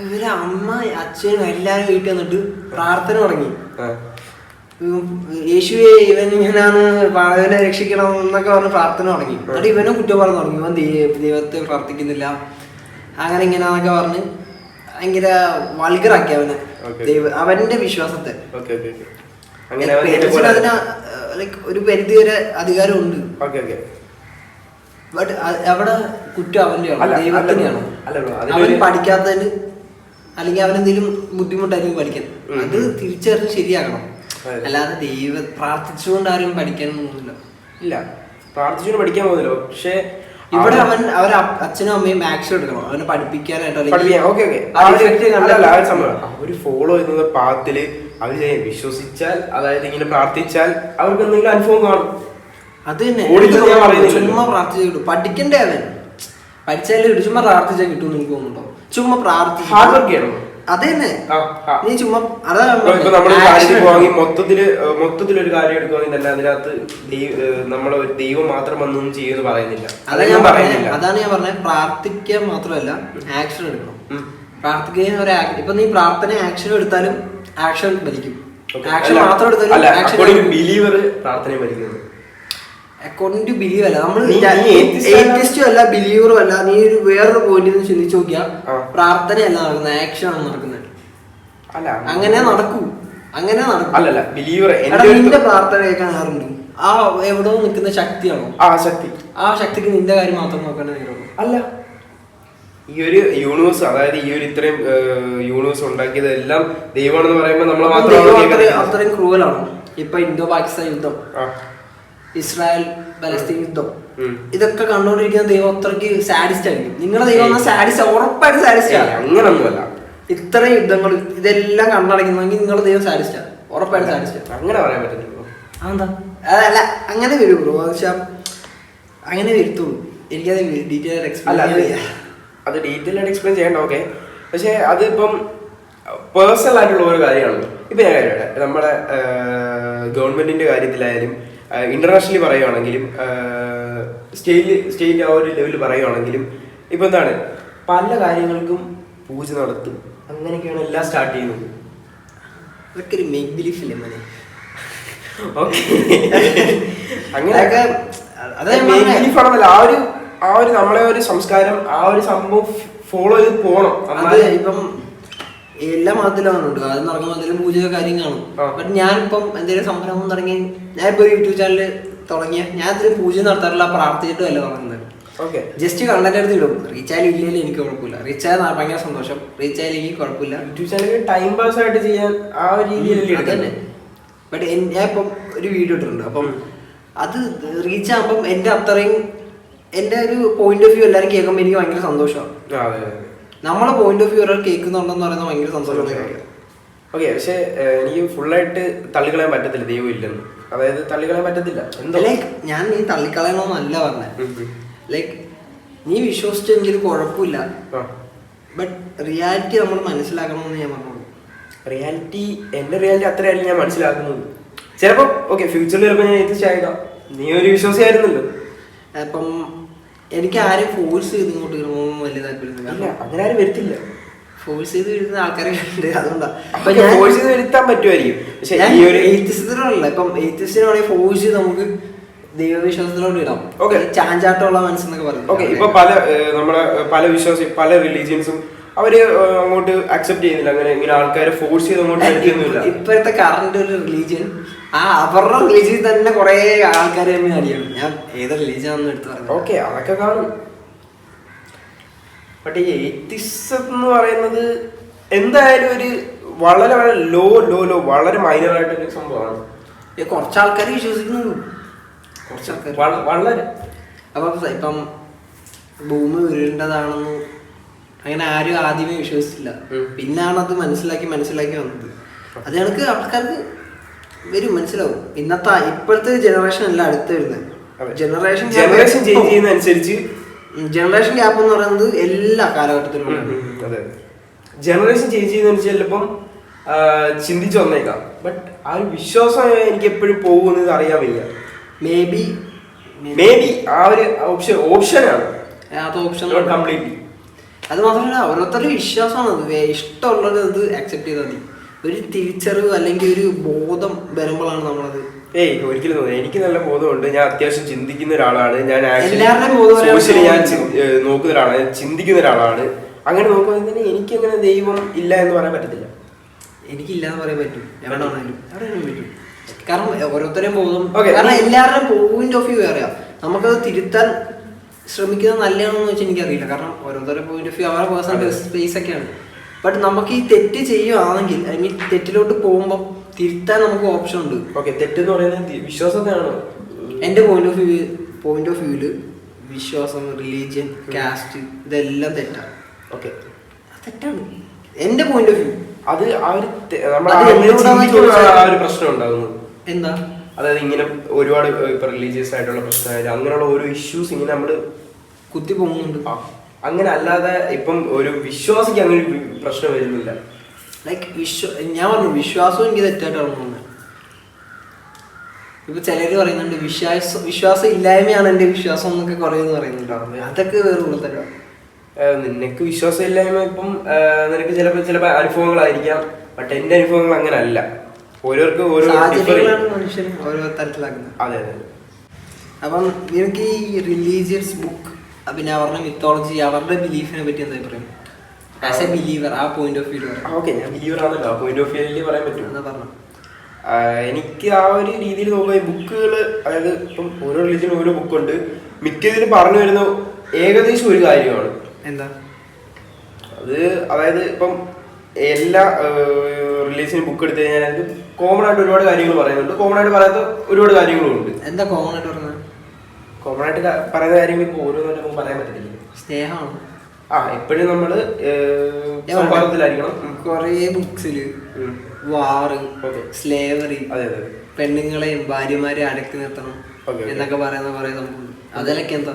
ഇവര് അമ്മ അച്ഛനും എല്ലാരും വീട്ടിൽ വന്നിട്ട് പ്രാർത്ഥന തുടങ്ങി. യേശുവെ ഇവൻ ഇങ്ങനാണ്, ഇവനെ രക്ഷിക്കണം എന്നൊക്കെ പറഞ്ഞ് പ്രാർത്ഥന തുടങ്ങി. എന്നിട്ട് ഇവനും കുറ്റം പറഞ്ഞു തുടങ്ങി, ഇവൻ ദൈവത്തെ പ്രാർത്ഥിക്കുന്നില്ല അങ്ങനെ ഇങ്ങനെന്നൊക്കെ പറഞ്ഞ് ഭയങ്കര വൾഗറാക്കി അവനെ, അവന്റെ വിശ്വാസത്തെ. അതിന് ഒരു പരിധി വരെ അധികാരമുണ്ട്. ബട്ട് അവിടെ കുറ്റം അവന്റെയാണ്, ദൈവത്തിനെയാണ്. അവൻ പഠിക്കാത്തതിന് അല്ലെങ്കിൽ അവനെന്തെങ്കിലും ബുദ്ധിമുട്ടായിരിക്കും പഠിക്കാൻ. അത് തിരിച്ചറിഞ്ഞ് ശരിയാക്കണം. അല്ലാതെ പ്രാർത്ഥിച്ചുകൊണ്ട് ആരും പഠിക്കാനൊന്നുമില്ല. ഇല്ല, പ്രാർത്ഥിച്ചുകൊണ്ട് പഠിക്കാൻ പോകുന്നില്ല. പക്ഷേ ഇവിടെ അവരെ അച്ഛനും അമ്മയും ആക്ഷൻ എടുക്കണം അവനെ പഠിപ്പിക്കാനായിട്ട്. അവര് ഫോളോ ചെയ്യുന്ന പാത്തില് അവര് വിശ്വസിച്ചാൽ, അതായത് ഇങ്ങനെ പ്രാർത്ഥിച്ചാൽ അവർക്ക് എന്തെങ്കിലും അനുഭവം കാണും. അത് തന്നെ ചുമ്മാ പ്രാർത്ഥിച്ചാൽ കിട്ടും. പഠിക്കണ്ടേ അവൻ, പഠിച്ചാലും ചുമ്മാ പ്രാർത്ഥിച്ചാൽ കിട്ടുമെന്ന് എനിക്ക് തോന്നുന്നുണ്ടോ? ചുമ്മാ പ്രാർത്ഥിച്ചു ഹാർഡ് വർക്ക് ചെയ്യണം. അത് തന്നെ നീ ചുമ്മാ മൊത്തത്തിലൊരു കാര്യം എടുക്കുകയാണെങ്കിൽ തന്നെ അതിനകത്ത് നമ്മളെ ഒരു ദൈവം മാത്രം വന്നൊന്നും ചെയ്യുമെന്ന് പറയുന്നില്ല. അതാണ് ഞാൻ പറഞ്ഞത്. പ്രാർത്ഥിക്കാൻ മാത്രമല്ല ആക്ഷൻ എടുക്കണം. പ്രാർത്ഥിക്കുന്ന ഇപ്പൊ നീ പ്രാർത്ഥന ആക്ഷൻ എടുത്താലും ആക്ഷൻ ഭരിക്കും. ആക്ഷൻ മാത്രം എടുത്താലും ബിലീവർ പ്രാർത്ഥന ഭരിക്കുന്നത്. അക്കോർഡിംഗ് ടു ബിലീവ് അല്ല, നമ്മൾ നീ ഏത്തിസ്റ്റും അല്ല ബിലീവറും അല്ല. നീ ഒരു വേറൊരു പോയിന്റ് നിന്ന് ചിന്തിച്ചു നോക്കിയാൽ പ്രാർത്ഥനയല്ല നടക്കുന്നത്, ആക്ഷൻ ആണ് നടക്കുന്നത്. അല്ല അങ്ങനെ നടക്കൂ, അങ്ങനെ നടക്കും. അല്ലല്ല ബിലീവർ നിന്റെ പ്രാർത്ഥന കേൾക്കാൻ ആറുണ്ട്. ആ എവിടോ നിൽക്കുന്ന ശക്തിയാണോ? ആ ശക്തിക്ക് നിന്റെ കാര്യം മാത്രം നോക്കണേ നേരമുള്ളൂ. അല്ല, ഈ ഒരു യൂണിവേഴ്സ്, അതായത് ഈ ഒരു ഇത്രയും യൂണിവേഴ്സ് ഉണ്ടാക്കിയത് എല്ലാം ദൈവമാണെന്ന് പറയുമ്പോൾ നമ്മൾ അത്രയും ക്രൂവലാണോ? ഇപ്പൊ ഇന്തോ പാകിസ്ഥാൻ യുദ്ധം, ഇസ്രായേൽ പലസ്തീൻ യുദ്ധം, ഇതൊക്കെ കണ്ടുകൊണ്ടിരിക്കുന്ന ദൈവം അത്രയ്ക്ക് സാഡിസ്റ്റ് ആയിരിക്കും. നിങ്ങളുടെ ദൈവം സാഡിസ്റ്റ്, ഉറപ്പായിട്ട് സാഡിസ്റ്റ് ആണ്. അങ്ങനൊന്നുമല്ല. ഇത്രയും യുദ്ധങ്ങൾ ഇതെല്ലാം കണ്ണടയ്ക്കുന്നെങ്കിൽ നിങ്ങളുടെ ദൈവം സാഡിസ്റ്റ് ആണ്, ഉറപ്പായിട്ട് സാഡിസ്റ്റ്. അങ്ങനെ പറയാൻ പറ്റത്തില്ല. അതെന്താ? അതല്ല, അങ്ങനെ വരും ബ്രോ. പക്ഷെ അങ്ങനെ വരുത്തുള്ളൂ. എനിക്കത് ഡീറ്റെയിൽ അത് ഡീറ്റെയിൽ ആയിട്ട് എക്സ്പ്ലെയിൻ ചെയ്യണ്ട, ഓക്കെ. പക്ഷെ അതിപ്പം പേഴ്സണൽ ആയിട്ടുള്ള ഒരു കാര്യമാണ്. ഇപ്പം ഞാൻ കാര്യമാണ് നമ്മുടെ ഗവൺമെന്റിന്റെ കാര്യത്തിലായാലും ഇന്റർനാഷണലി പറയുകയാണെങ്കിലും സ്റ്റേറ്റ് ആ ഒരു ലെവലിൽ പറയുകയാണെങ്കിലും ഇപ്പം എന്താണ്, പല കാര്യങ്ങൾക്കും പൂജ നടത്തും, അങ്ങനെയൊക്കെയാണ് എല്ലാം സ്റ്റാർട്ട് ചെയ്യുന്നത്. അതൊക്കെ ഒരു മേക്ക് ബിലീഫ് അല്ലേ മോനെ? ഓക്കെ, അങ്ങനെയൊക്കെ മേക്ക് ബിലീഫ് ആണെന്നല്ല, ആ ഒരു നമ്മളെ ഒരു സംസ്കാരം, ആ ഒരു സംഭവം ഫോളോ ചെയ്ത് പോകണം. ഇപ്പം എല്ലാ മതത്തിലും ഉണ്ട്, അത് നടക്കുന്ന മതത്തിലും പൂജ കാര്യം കാണും. ബട്ട് ഞാനിപ്പം എന്തെങ്കിലും സംരംഭം തുടങ്ങി, ഞാനിപ്പോ യൂട്യൂബ് ചാനൽ തുടങ്ങിയ ഞാൻ ഇതിൽ പൂജ നടത്താറില്ല, പ്രാർത്ഥിച്ചിട്ടും അല്ല തുടങ്ങുന്നത്. ജസ്റ്റ് കണ്ടന്റ് എടുത്ത് ഇടും. റീച്ചായാലും ഇല്ലെങ്കിൽ എനിക്ക് കുഴപ്പമില്ല, റീച്ചായ ഭയങ്കര സന്തോഷം, റീച്ചായാലും കുഴപ്പമില്ല. യൂട്യൂബ് ചാനൽ ടൈം പാസ് ആയിട്ട് ചെയ്യാൻ ആ ഒരു രീതിയിൽ തന്നെ. ബട്ട് ഞാൻ ഇപ്പം ഒരു വീഡിയോ ഇട്ടിട്ടുണ്ട്, അപ്പം അത് റീച്ച് ആകുമ്പം എൻ്റെ അത്രയും എൻ്റെ ഒരു പോയിന്റ് ഓഫ് വ്യൂ എല്ലാവരും കേൾക്കുമ്പോൾ എനിക്ക് ഭയങ്കര സന്തോഷമാണ്. നമ്മളെ പോയിന്റ് ഓഫ് വ്യൂ ഒരാൾ കേൾക്കുന്നുണ്ടെന്ന് പറയുന്നത് ഭയങ്കര സന്തോഷമാണ്. ഓക്കെ, പക്ഷെ എനിക്ക് ഫുള്ളായിട്ട് തള്ളിക്കളയാൻ പറ്റത്തില്ല ദൈവം ഇല്ലെന്ന്. അതായത് തള്ളിക്കളയാൻ പറ്റത്തില്ല. ലൈക്ക് ഞാൻ നീ തള്ളിക്കളയണമെന്നല്ല പറഞ്ഞത്. ലൈക്ക് നീ വിശ്വസിച്ചെങ്കിൽ കുഴപ്പമില്ല, ബട്ട് റിയാലിറ്റി നമ്മൾ മനസ്സിലാക്കണമെന്ന് ഞാൻ പറഞ്ഞോളൂ. എന്റെ റിയാലിറ്റി അത്രയല്ല ഞാൻ മനസ്സിലാക്കുന്നത്. ചിലപ്പോ ഓക്കെ ഫ്യൂച്ചറിൽ ചിലപ്പോൾ ഞാൻ എത്തിച്ചായേക്കാം. നീ ഒരു വിശ്വാസിയായിരുന്നല്ലോ. അപ്പം എനിക്ക് ആരെയും ഫോഴ്സ് ചെയ്ത് ഇങ്ങോട്ട് വരുമ്പോൾ വലിയ താല്പര്യം. അങ്ങനെ ആരും വരുത്തില്ല. ഫോഴ്സ് ചെയ്ത് വരുന്ന ആൾക്കാരെ ഉണ്ട്, അതുകൊണ്ടാണ്. അപ്പൊ ഞാൻ ഫോഴ്സ് ചെയ്ത് വരുത്താൻ പറ്റുമായിരിക്കും. പക്ഷെ ഈ ഒരു എയ്ത്തിസത്തിനോടല്ല, ഇപ്പം എയ്ത്തിസ്റ്റിനാണെങ്കിൽ ഫോഴ്സ് ചെയ്ത് നമുക്ക് ദൈവവിശ്വാസത്തിലോട്ട് ഇടാം. ഓക്കെ, ചാഞ്ചാട്ടമുള്ള മനസ്സെന്നൊക്കെ പറയും. ഓക്കെ, ഇപ്പൊ നമ്മളെ പല വിശ്വാസി പല റിലീജിയൻസും അവര് അങ്ങോട്ട് അക്സെപ്റ്റ് ചെയ്യുന്നില്ല. അങ്ങനെ ഇങ്ങനെ ആൾക്കാരെ ഫോഴ്സ് ചെയ്ത് അങ്ങോട്ട് എടുക്കുന്നില്ല. ഇപ്പോഴത്തെ കറണ്ട് ഒരു റിലീജിയൻ, അവരുടെ റിലീജിയൻ തന്നെ കുറെ ആൾക്കാർ തന്നെ അറിയണം. ഞാൻ ഏത് റിലീജിയൻ ആണെന്ന് എടുത്ത് പറഞ്ഞു. ഓക്കെ, അതൊക്കെ കാണും. ബട്ട് ഈ എയ്ത്തിസം എന്ന് പറയുന്നത് എന്തായാലും ഒരു വളരെ വളരെ ലോ വളരെ മൈനർ ആയിട്ടൊരു സംഭവമാണ്. കുറച്ച് ആൾക്കാർ വിശ്വസിക്കുന്നുള്ളൂ, കുറച്ച് ആൾക്കാർ വളരെ. അപ്പം ഇപ്പം ഭൂമി ഉരുണ്ടതാണെന്ന് അങ്ങനെ ആരും ആദ്യമേ വിശ്വസിച്ചില്ല. പിന്നാണ് അത് മനസ്സിലാക്കി വന്നത്. അത് കണക്ക് ആൾക്കാർക്ക് വരും, മനസ്സിലാവും. ഇപ്പോഴത്തെ ജനറേഷൻ അല്ല അടുത്ത് വരുന്നത്. ജനറേഷൻ ചേഞ്ച് ചെയ്യുന്നതനുസരിച്ച് ജനറേഷൻ ഗ്യാപ്പ് എന്ന് പറയുന്നത് എല്ലാ കാലഘട്ടത്തിലും. അതെ, ജനറേഷൻ ചേഞ്ച് ചെയ്യുന്നതനുസരിച്ച് ചിലപ്പം ചിന്തിച്ചു വന്നേക്കാം. ബട്ട് ആ ഒരു വിശ്വാസം എനിക്ക് എപ്പോഴും പോകുന്നത് അറിയാൻ വയ്യ. മേ ബി ആ ഒരു ഓപ്ഷനാണ്. അത് ഓപ്ഷൻ കംപ്ലീറ്റ്ലി. അത് മാത്രമല്ല, ഓരോരുത്തരുടെ വിശ്വാസമാണ്. അത് ഇഷ്ടമുള്ളത് അത് അക്സെപ്റ്റ് ചെയ്താൽ മതി. ഒരു തിരിച്ചറിവ് അല്ലെങ്കിൽ ഒരു ബോധം വരുമ്പോഴാണ് നമ്മളത്. ഒരിക്കലും എനിക്ക് നല്ല ബോധമുണ്ട്. ഞാൻ അത്യാവശ്യം ചിന്തിക്കുന്ന ഒരാളാണ്. ഞാൻ സോഷ്യലി ഞാൻ നോക്കുന്ന ഒരാളാണ്, ചിന്തിക്കുന്ന ഒരാളാണ്. അങ്ങനെ നോക്കുമ്പോൾ തന്നെ എനിക്കങ്ങനെ ദൈവം ഇല്ല എന്ന് പറയാൻ പറ്റത്തില്ല. എനിക്കില്ല എന്ന് പറയാൻ പറ്റും, എവിടെ വേണമെങ്കിലും പറ്റും. കാരണം ഓരോരുത്തരെയും ബോധം, കാരണം എല്ലാവരുടെയും പോയിന്റ് ഓഫ് വ്യൂ അറിയാം. നമുക്കത് തിരുത്താൻ ശ്രമിക്കുന്നത് നല്ലതാണെന്ന് വെച്ചാൽ എനിക്കറിയില്ല. കാരണം ഓരോരുത്തരുടെ പോയിന്റ് ഓഫ് വ്യൂ അവരുടെ പേഴ്സണൽ സ്പേസ് ഒക്കെയാണ്. ബട്ട് നമുക്ക് ഈ തെറ്റ് ചെയ്യുകയാണെങ്കിൽ, ഐ മീൻ തെറ്റിലോട്ട് പോകുമ്പോൾ തിരുത്താൻ നമുക്ക് ഓപ്ഷൻ ഉണ്ട്. ഓക്കെ, തെറ്റെന്ന് പറയുന്നത് വിശ്വാസത്തെയാണ്. എൻ്റെ പോയിന്റ് ഓഫ് വ്യൂവില് വിശ്വാസം, റിലീജിയൻ, കാസ്റ്റ് ഇതെല്ലാം തെറ്റാണ്. ഓക്കെ, തെറ്റാണ് എൻ്റെ പോയിന്റ് ഓഫ് വ്യൂ. അത് ആ ഒരു പ്രശ്നം ഉണ്ടാകുന്നത് എന്താ, അതായത് ഇങ്ങനെ ഒരുപാട് ഇപ്പൊ റിലീജിയസ് ആയിട്ടുള്ള പ്രശ്നമായാലും അങ്ങനെയുള്ള ഓരോ ഇഷ്യൂസ് ഇങ്ങനെ നമ്മള് കുത്തി പോകുന്നുണ്ട്. അങ്ങനെ അല്ലാതെ ഇപ്പം ഒരു വിശ്വാസിക്ക് അങ്ങനെ ഒരു പ്രശ്നം വരുന്നില്ല. ലൈക്ക് ഞാൻ പറഞ്ഞു വിശ്വാസം എനിക്ക് തെറ്റായിട്ടാണ് തോന്നുന്നത്. ഇപ്പൊ ചിലര് പറയുന്നുണ്ട് വിശ്വാസം ഇല്ലായ്മയാണ് എന്റെ വിശ്വാസം എന്നൊക്കെ കുറേന്ന് പറയുന്നുണ്ടാവും. അതൊക്കെ വേറെ ഉള്ളതല്ല. നിനക്ക് വിശ്വാസം ഇല്ലായ്മ ഇപ്പം നിനക്ക് ചിലപ്പോ അനുഭവങ്ങളായിരിക്കാം. ബട്ട് എന്റെ അനുഭവങ്ങൾ അങ്ങനെ അല്ല. ഓരോരുത്തർക്കും ഓരോ മനുഷ്യൻ ഓരോ തരത്തിലാക്കുന്നത്. അതെ. അപ്പം എനിക്ക് ഈ റിലീജിയസ് ബുക്ക് പിന്നെ അവരുടെ മിത്തോളജി അവരുടെ ബിലീഫിനെ പറ്റി എന്താ പറയും ആസ് എ ബിലീവർ ആ പോയിന്റ് ഓഫ് വ്യൂ ഓക്കെ ഞാൻ ബിലീവർ ആണല്ലോ ആ പോയിന്റ് ഓഫ് വ്യൂവിൽ പറയാൻ പറ്റും എന്താ പറഞ്ഞു? എനിക്ക് ആ ഒരു രീതിയിൽ നോക്കുക ബുക്കുകൾ അതായത് ഇപ്പം ഓരോ റിലീജിയനും ഓരോ ബുക്കുണ്ട് മിക്കതിലും പറഞ്ഞു വരുന്ന ഏകദേശം ഒരു കാര്യമാണ്. എന്താ അത് അതായത് ഇപ്പം എല്ലാ റിലീജിയനും ബുക്ക് എടുത്തു കഴിഞ്ഞാൽ അതിന് കോമൺ ആയിട്ട് ഒരുപാട് കാര്യങ്ങൾ പറയുന്നുണ്ട്, കോമൺ ആയിട്ട് പറയാത്ത ഒരുപാട് കാര്യങ്ങളും ഉണ്ട്. എന്താ കോമൺ ആയിട്ട് പറഞ്ഞത്? കോമൺ ആയിട്ട് പറയുന്ന കാര്യങ്ങൾ ഇപ്പോൾ ഓരോന്നായിട്ട് നമുക്ക് പറയാൻ പറ്റത്തില്ല. സ്നേഹമാണ്. എപ്പോഴും നമ്മള് സംവാദത്തിലായിരിക്കണം. കൊറേ ബുക്സില് വാറ്, സ്ലേവറി, പെണ്ണുങ്ങളെയും ഭാര്യമാരെയും അടക്കി നിർത്തണം എന്നൊക്കെ പറയുന്ന കുറെ സംഭവം. അതിലൊക്കെ എന്താ?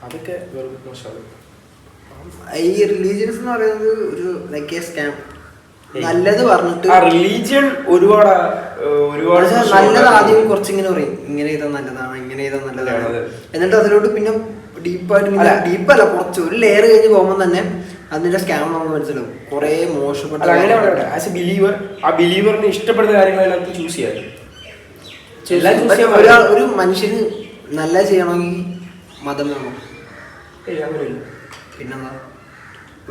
അതൊക്കെ വെറും മോശമാണ്. ഈ റിലീജിയൻസ് എന്ന് പറയുന്നത് ഒരു ലൈക്ക് എ സ്കാം. നല്ലത് പറഞ്ഞിട്ട് റിലീജിയൻ ഒരുപാട് നല്ലത് ആദ്യം കുറച്ചിങ്ങനെ പറയും, ഇങ്ങനെ ചെയ്താൽ നല്ലതാണ്, ഇങ്ങനെ ചെയ്താൽ നല്ലതാണ്, എന്നിട്ട് അതിലോട്ട് പിന്നെ ഡീപ്പായിട്ട് ഡീപ്പല്ല കുറച്ച് ഒരു ലെയർ കഴിഞ്ഞ് പോകുമ്പോൾ തന്നെ അതിന്റെ സ്കാം നമുക്ക് മനസ്സിലാവും. കുറെ മോശപ്പെട്ട ആസ് എ ബിലീവർ ആ ബിലീവറിന് ഇഷ്ടപ്പെടുന്ന കാര്യങ്ങൾ അതിനകത്ത് ചൂസ് ചെയ്യാം. ഒരു മനുഷ്യന് നല്ല ചെയ്യണമെങ്കിൽ മതം വേണം. പിന്നെന്താ?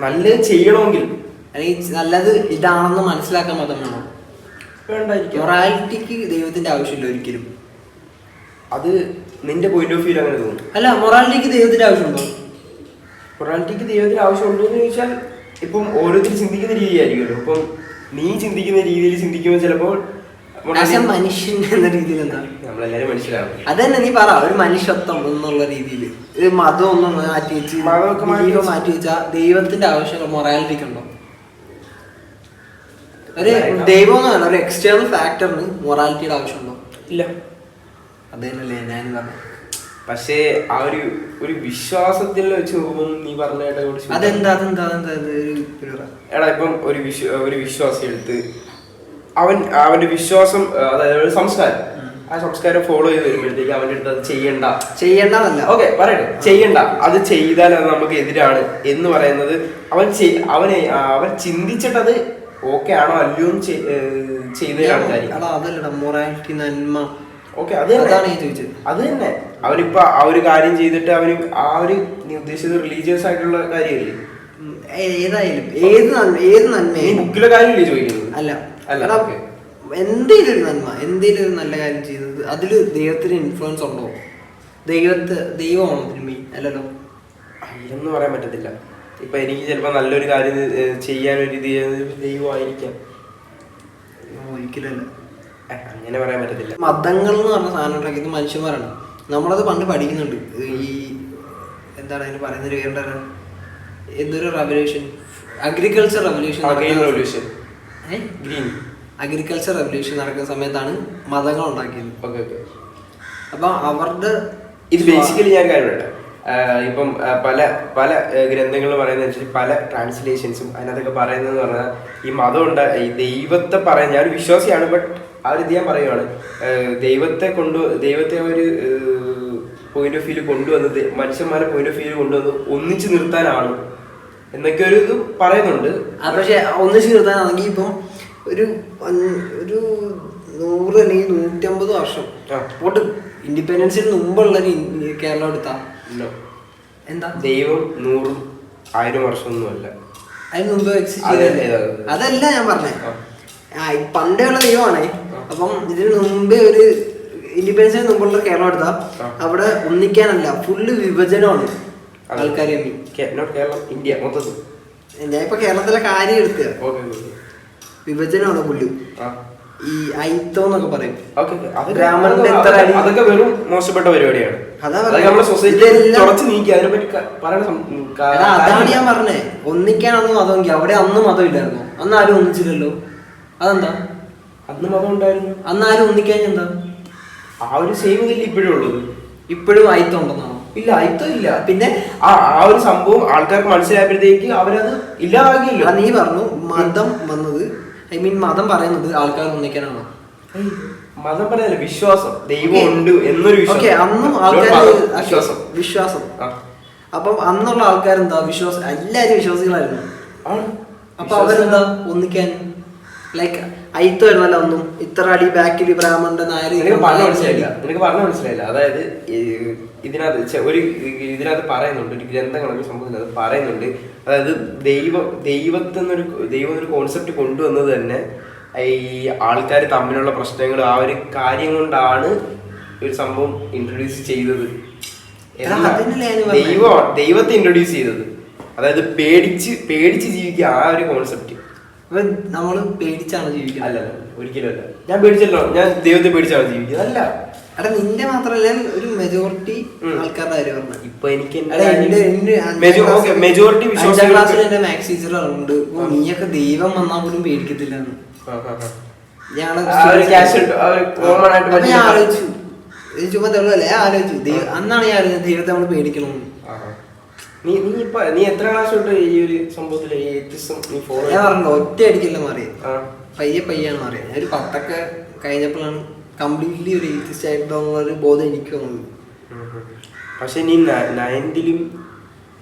നല്ലത് ചെയ്യണമെങ്കിൽ അല്ലെങ്കിൽ നല്ലത് ഇതാണെന്ന് മനസ്സിലാക്കാൻ മതം വേണം. മൊറാലിറ്റിക്ക് ദൈവത്തിന്റെ ആവശ്യമില്ല ഒരിക്കലും. അത് നിന്റെ പോയിന്റ് ഓഫ് വ്യൂ അങ്ങനെ തോന്നുന്നു. അല്ല, മൊറാലിറ്റിക്ക് ദൈവത്തിന്റെ ആവശ്യമുണ്ടോ? മൊറാലിറ്റിക്ക് ദൈവത്തിന്റെ ആവശ്യമുണ്ടോ എന്ന് ചോദിച്ചാൽ ഇപ്പം ഓരോരുത്തർ ചിന്തിക്കുന്ന രീതിയായിരിക്കുമല്ലോ. ഇപ്പം നീ ചിന്തിക്കുന്ന രീതിയിൽ ചിന്തിക്കുമ്പോൾ ചിലപ്പോൾ മനുഷ്യൻ എന്ന രീതിയിൽ എന്താ നമ്മളെല്ലാരും മനുഷ്യരാണ്. അതന്നെ നീ പറ, ഒരു മനുഷ്യത്വം എന്നുള്ള രീതിയിൽ മതം ഒന്നും മാറ്റി വെച്ച് മാറ്റി വെച്ചാ ദൈവത്തിന്റെ ആവശ്യം മൊറാലിറ്റിക്ക് ഉണ്ടോ? ഒരു ദൈവം എന്ന് പറഞ്ഞ ഒരു എക്സ്റ്റേണൽ ഫാക്ടറിന് മൊറാലിറ്റിയുടെ ആവശ്യമുണ്ടോ? ഇല്ല. അത് തന്നെയല്ലേ ഞാൻ പറഞ്ഞു. പക്ഷേ ആ ഒരു വിശ്വാസത്തിൽ വെച്ച് നോക്കുമ്പോൾ നീ പറഞ്ഞ അതെന്താ എടാ ഇപ്പം ഒരു വിശ്വാസി എടുത്ത് അവന്റെ വിശ്വാസം അതായത് സംസ്കാരം, ആ സംസ്കാരം ഫോളോ ചെയ്ത് വരുമ്പോഴത്തേക്ക് അവന്റെ അടുത്ത് അത് ചെയ്യണ്ടല്ല ഓക്കെ പറയട്ടെ, ചെയ്യണ്ട, അത് ചെയ്താൽ അത് നമുക്ക് എതിരാണ് എന്ന് പറയുന്നത് അവൻ ചിന്തിച്ചിട്ടത് ഓക്കെ ആണോ അല്ലയോ ചെയ്തതാണ് കാര്യം. അതല്ലടാ മൊറാലിറ്റി, നന്മ. ഓക്കെ അത് തന്നെ അവനിപ്പോ ആ ഒരു കാര്യം ചെയ്തിട്ട് അവന് ആ ഒരു നീ ഉദ്ദേശിച്ചത് റിലീജിയസ് ആയിട്ടുള്ള കാര്യമല്ലേ? ഏതായാലും ഏത് നന്മ ബുക്കിലെ കാര്യമല്ലേ ചോദിക്കുന്നത്? അല്ല എന്തേലും ഒരു നന്മ, എന്തേലും ഒരു നല്ല കാര്യം ചെയ്തത് അതില് ദൈവത്തിന് ഇൻഫ്ലുവൻസ് ഉണ്ടോ? ദൈവമാണോ അതിന് മെയിൻ? അല്ലല്ലോ. ഇല്ലെന്ന് പറയാൻ പറ്റത്തില്ല. ഇപ്പൊ എനിക്ക് ചിലപ്പോ നല്ലൊരു കാര്യം ചെയ്യാൻ ഒരു ഇത് ദൈവമായിരിക്കാം. ഒരിക്കലല്ല, അങ്ങനെ പറയാൻ പറ്റത്തില്ല. മതങ്ങൾ എന്ന് പറഞ്ഞ സാധനം ഉണ്ടാക്കിയത് മനുഷ്യന്മാരാണ്. നമ്മളത് പണ്ട് പഠിക്കുന്നുണ്ട്. ഈ എന്താണ് അതിന് പറയുന്നൊരു പേരുണ്ടാ, എന്തൊരു revolution, agriculture revolution agriculture revolution നടക്കുന്ന സമയത്താണ് മതങ്ങൾ ഉണ്ടാക്കിയത്. അപ്പൊ അവരുടെ ഇത് ബേസിക്കലി ഞാൻ കാര്യം പറയട്ടെ, ഇപ്പം പല ഗ്രന്ഥങ്ങൾ പറയുന്ന പല ട്രാൻസ്ലേഷൻസും അതിനകത്തൊക്കെ പറയുന്നതെന്ന് പറഞ്ഞാൽ ഈ മതം ഈ ദൈവത്തെ പറയാൻ ഞാനൊരു വിശ്വാസിയാണ്, ബട്ട് ആ ഒരു ഇത് ഞാൻ പറയുവാണ്, ദൈവത്തെ ഒരു പോയിന്റ് ഓഫ് വ്യൂ കൊണ്ടുവന്നത് മനുഷ്യന്മാരെ പോയിന്റ് ഓഫ് വ്യൂ കൊണ്ടുവന്ന് ഒന്നിച്ചു നിർത്താനാണ് എന്നൊക്കെ ഒരു ഇത് പറയുന്നുണ്ട്. പക്ഷെ ഒന്നിച്ചു നിർത്താനാണെങ്കിൽ ഇപ്പം ഒരു 100 അല്ലെങ്കിൽ 150 വർഷം പോട്ട് ഇൻഡിപെൻഡൻസിന് മുമ്പുള്ള കേരളം എടുത്താ എന്താ ദൈവം 100-1000 വർഷമൊന്നുമല്ല, അതിന് മുമ്പ് എക്സിസ്റ്റ് ചെയ്തല്ലേ? അതല്ല ഞാൻ പറഞ്ഞേ, പണ്ടേ ഉള്ള ദൈവമാണേ. അപ്പം ഇതിന് മുമ്പേ ഒരു ഇൻഡിപെൻഡൻസിന് മുമ്പുള്ള കേരളം എടുത്താ അവിടെ ഒന്നിക്കാനല്ല, ഫുള്ള് വിഭജനമാണ് ആൾക്കാരെ. ഇന്ത്യ മൊത്തത്തിൽ ഞാൻ ഇപ്പൊ കേരളത്തിലെ കാര്യം എടുക്കുക, വിഭജനമാണ് ഫുള്ള്. ഈ ഐത്തം എന്നൊക്കെ പറയും, അതൊക്കെ വെറും മോശപ്പെട്ട പരിപാടിയാണ്. അതാണ് ഞാൻ പറഞ്ഞേ, ഒന്നിക്കാനൊന്നും മതമെങ്കിൽ അവിടെ അന്ന് മതം ഇല്ലായിരുന്നു, അന്ന് ആരും ഒന്നിച്ചില്ലല്ലോ. അതെന്താ? അന്ന് മതം ഉണ്ടായിരുന്നു, അന്ന് ആരും ഒന്നിക്കാൻ എന്താ? ആ ഒരു സെയിം ഇതിൽ ഇപ്പോഴും ഉള്ളത്. ഇപ്പോഴും ഐത്തം ഉണ്ടെന്നാണോ? ഇല്ല, ഐത്തം ഇല്ല. പിന്നെ ആ ഒരു സംഭവം ആൾക്കാർക്ക് മനസ്സിലായപ്പോഴത്തേക്ക് അവരത് ഇല്ലാതാക്കിയല്ലോ. നീ പറഞ്ഞു മതം വന്നത്, ഐ മീൻ മതം പറയുന്നത് ആൾക്കാർ ഒന്നിക്കാനാണോ? മതം പറയുന്നില്ല, വിശ്വാസം, ദൈവം ഉണ്ട് എന്നൊരു വിശ്വാസം. അപ്പം അന്നുള്ള ആൾക്കാരെന്താ വിശ്വാസം, എല്ലാരും വിശ്വാസികളായിരുന്നു. അപ്പൊ അവരെന്താ ഒന്നിക്കാൻ? ലൈക്ക് അയിത്ത് വരുന്നല്ല ഒന്നും ഇത്ര അടി ബാക്കിൽ ബ്രാഹ്മണന്റെ നായർ നിനക്ക് പറഞ്ഞു മനസ്സിലായില്ല. അതായത് ഇതിനകത്ത് പറയുന്നുണ്ട്, ഒരു ഗ്രന്ഥങ്ങളൊക്കെ സംഭവത്തിനകത്ത് പറയുന്നുണ്ട്. അതായത് ദൈവം ഒരു കോൺസെപ്റ്റ് കൊണ്ടുവന്നത് തന്നെ ഈ ആൾക്കാർ തമ്മിലുള്ള പ്രശ്നങ്ങൾ ആ ഒരു കാര്യം കൊണ്ടാണ് ഒരു സംഭവം ഇൻട്രൊഡ്യൂസ് ചെയ്തത്. ദൈവത്തെ ഇൻട്രൊഡ്യൂസ് ചെയ്തത്, അതായത് പേടിച്ച് ജീവിക്കുക ആ ഒരു കോൺസെപ്റ്റ്. നമ്മള് പേടിച്ചാണ് ജീവിക്കുന്നത്. അല്ല ഒരിക്കലും അല്ല. ഞാൻ പേടിച്ചല്ലോ, ഞാൻ ദൈവത്തെ പേടിച്ചാണ് ജീവിക്കുന്നത്. അല്ല എടാ നിന്റെ മാത്രല്ല ഒരു മെജോറിറ്റി ആൾക്കാരുടെ കാര്യം പറഞ്ഞു. ഇപ്പൊ എനിക്ക് മെജോറിറ്റി ക്ലാസ്സിൽ എന്റെ മാത്സ് ടീച്ചർ ഉണ്ട്, നീയൊക്കെ ദൈവം വന്നാൽ പോലും പേടിക്കത്തില്ല. ഞാൻ ആലോചിച്ചു, ചുമ്മാ തെളിവല്ലേ ആലോചിച്ചു. അന്നാണ് ഞാൻ അറിയുന്നത് ദൈവത്തെ നമ്മൾ പേടിക്കണമെന്ന്. നീ എത്ര ക്ലാസ് തൊട്ട് ഈ ഒരു സംഭവത്തില് ഞാൻ പറഞ്ഞു ഒറ്റ അടിക്കല്ല മാറിയത്, പയ്യാണ് മാറിയത്. ഞാൻ ഒരു 10 കഴിഞ്ഞപ്പോഴാണ് കംപ്ലീറ്റ്ലി ഒരു എയ്ത്തിസ്റ്റ് ആയിട്ടുള്ള ബോധം എനിക്ക് വന്നത്. പക്ഷെ നീ 9th-ലും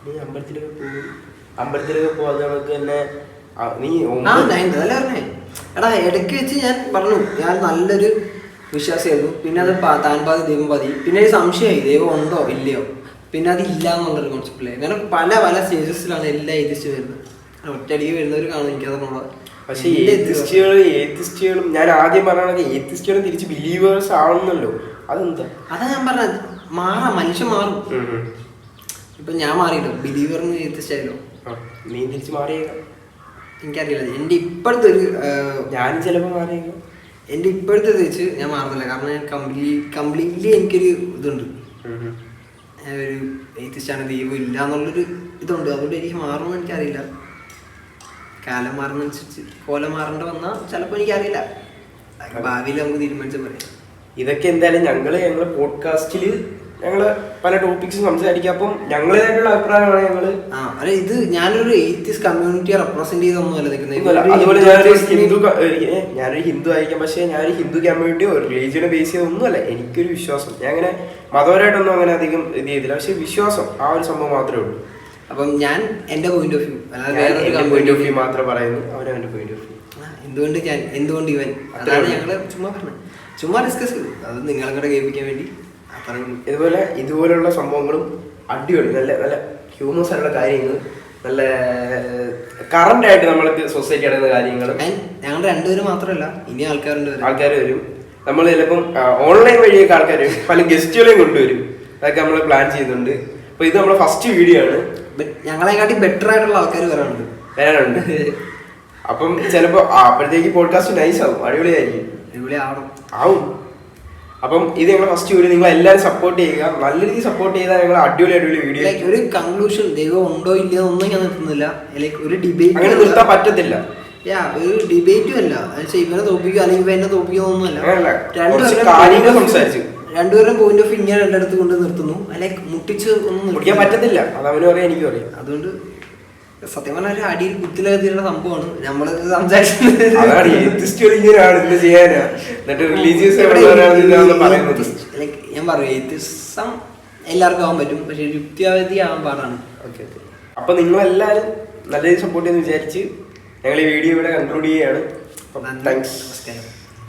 നീ അമ്പലത്തിലൊക്കെ പോകാതെ നമുക്ക് തന്നെ നീ 9th അല്ല പറഞ്ഞേ. എടാ ഇടയ്ക്ക് വെച്ച് ഞാൻ പറഞ്ഞു ഞാൻ നല്ലൊരു വിശ്വാസിയായിരുന്നു. പിന്നെ അത് താൻ പാതി ദൈവം പാതി. പിന്നെ ഒരു സംശയമായി ദൈവം ഉണ്ടോ ഇല്ലയോ. പിന്നെ അത് ഇല്ല എന്നുള്ളൊരു കോൺസെപ്റ്റില് അങ്ങനെ പല സ്റ്റേജസിലാണ് എല്ലാ എയ്ത്തിസ്റ്റ് വരുന്നത്. ഒറ്റയടിക്ക് വരുന്നവർ കാണും, എനിക്കതൊന്നും. പക്ഷെ ഏത്തിസ്റ്റുകളും ഞാൻ ആദ്യം പറഞ്ഞ ഏത്തിസ്റ്റുകളും തിരിച്ച് ബിലീവേഴ്സ് ആവുന്നല്ലോ. അതെന്താ? അതാ ഞാൻ പറഞ്ഞത്, മനുഷ്യൻ മാറും. ഇപ്പൊ ഞാൻ മാറിയില്ലോ, ബിലീവറിന് ഏത്തിസ്റ്റ് ആയല്ലോ. നീ തിരിച്ച് മാറിയേക്കാം, എനിക്കറിയില്ല. എന്റെ ഇപ്പോഴത്തെ ഒരു ഞാൻ ചിലപ്പോ മാറിയേക്കാം. എന്റെ ഇപ്പോഴത്തെ വെച്ച് ഞാൻ മാറുന്നില്ല. കാരണം ഞാൻ കംപ്ലീറ്റ്ലി എനിക്കൊരു ഇതുണ്ട്, ഒരു ഏത്തിസ്റ്റാണ് ദൈവം ഇല്ല എന്നുള്ളൊരു ഇതുണ്ട്. അതുകൊണ്ട് എനിക്ക് മാറുമെന്ന് എനിക്കറിയില്ല. കാലം മാറുന്നതനുസരിച്ച് കോലം മാറേണ്ട വന്നാൽ ചിലപ്പോൾ എനിക്കറിയില്ല. ഭാവിയിൽ നമുക്ക് തീരുമാനിച്ചാൽ പറയാം. ഇതൊക്കെ എന്തായാലും ഞങ്ങള് പോഡ്കാസ്റ്റില് ഞങ്ങള് പല ടോപ്പിക്സും സംസാരിക്കാം. അപ്പം ഞങ്ങളായിട്ടുള്ള അഭിപ്രായമാണ് ഞങ്ങള്. അല്ല ഇത് ഞാനൊരു എയ്ത്തിസ്റ്റ് കമ്മ്യൂണിറ്റിയെ റെപ്രസെന്റ് ചെയ്തൊന്നുമല്ല നിൽക്കുന്നത്. അതുപോലെ ഞാനൊരു ഹിന്ദു ആയിരിക്കാം, പക്ഷെ ഞാനൊരു ഹിന്ദു കമ്മ്യൂണിറ്റിയോ റിലീജിയനെ ബേസ് ചെയ്തൊന്നുമല്ല. എനിക്കൊരു വിശ്വാസം, ഞാൻ അങ്ങനെ മതപരമായിട്ടൊന്നും അങ്ങനെ അധികം ഇത് ചെയ്തില്ല. പക്ഷെ വിശ്വാസം ആ ഒരു സംഭവം മാത്രമേ ഉള്ളൂ. അപ്പം ഞാൻ എന്റെ point of view, point of view മാത്രമേ പറയുന്നു, അവനവന്റെ പോയിന്റ് ഓഫ് വ്യൂ. എന്തുകൊണ്ട് ഇവൻ, അതാണ് ഞങ്ങള് ചുമ്മാ ഡിസ്കസ് ചെയ്തു. അത് നിങ്ങളെ കൂടെ കേൾപ്പിക്കാൻ വേണ്ടി. ഇതുപോലുള്ള സംഭവങ്ങളും അടിപൊളി നല്ല നല്ല ഹ്യൂമൻസ് ആയിട്ടുള്ള കാര്യങ്ങൾ, നല്ല കറന്റ് ആയിട്ട് നമ്മൾക്ക് സൊസൈറ്റി അടങ്ങുന്ന കാര്യങ്ങൾ. ഞങ്ങൾ രണ്ടുപേരും മാത്രമല്ല, ഇനി ആൾക്കാർ വരും. നമ്മൾ ചിലപ്പം ഓൺലൈൻ വഴിയൊക്കെ ആൾക്കാർ പല ഗസ്റ്റുകളെയും കൊണ്ടുവരും. അതൊക്കെ നമ്മൾ പ്ലാൻ ചെയ്യുന്നുണ്ട്. അപ്പൊ ഇത് നമ്മുടെ ഫസ്റ്റ് വീഡിയോ ആണ്. ഞങ്ങളെക്കാട്ടി ബെറ്റർ ആയിട്ടുള്ള ആൾക്കാർ വരാനുണ്ട്. അപ്പം ചിലപ്പോ അപ്പോഴത്തേക്ക് പോഡ്കാസ്റ്റ് നൈസ് ആവും, അടിപൊളിയായിരിക്കും. ആവും. അപ്പം ഇത് ഞങ്ങളുടെ ഫസ്റ്റ് വീഡിയോ. നിങ്ങൾ എല്ലാവരും സപ്പോർട്ട് ചെയ്യുക, നല്ല രീതിയിൽ സപ്പോർട്ട് ചെയ്താൽ ഞങ്ങൾ അടിപൊളി വീഡിയോ. ഒരു കൺക്ലൂഷൻ ദൈവം ഉണ്ടോ ഇല്ലയോ ഒന്നും ഞാൻ നിർത്തുന്നില്ല. ഒരു ഡിബേറ്റ് അങ്ങനെ നിർത്താൻ പറ്റത്തില്ല. ഒരു ഡിബേറ്റും അല്ല, ഇവനെ തോപ്പിക്കുക അല്ലെങ്കിൽ എന്നെ തോപ്പിക്കുന്നൊന്നുമല്ല. രണ്ടുപേരും പോയിന്റ് ഓഫ് ഇങ്ങനെ രണ്ടിടത്ത് കൊണ്ട് നിർത്തുന്നു. അല്ലെങ്കിൽ മുട്ടിച്ച് ഒന്നും മുട്ടിക്കാൻ പറ്റത്തില്ല. അത് അവനും അറിയാം, എനിക്കും അറിയാം. അതുകൊണ്ട് സത്യം പറഞ്ഞ ഒരു അടിയിൽ കുത്തിലെത്തിയുള്ള സംഭവമാണ് നമ്മള് സംസാരിക്കുന്നത്. ഞാൻ പറയും എത്തിസം എല്ലാവർക്കും ആവാൻ പറ്റും, പക്ഷെ യുക്തിവാദി ആവാൻ പാടാണ്. അപ്പൊ നിങ്ങളെല്ലാരും നല്ല രീതിയിൽ സപ്പോർട്ട് ചെയ്യുന്ന വിചാരിച്ച് ഞങ്ങൾ ഈ വീഡിയോ ഇവിടെ കൺക്ലൂഡ് ചെയ്യുകയാണ്. താങ്ക്സ്.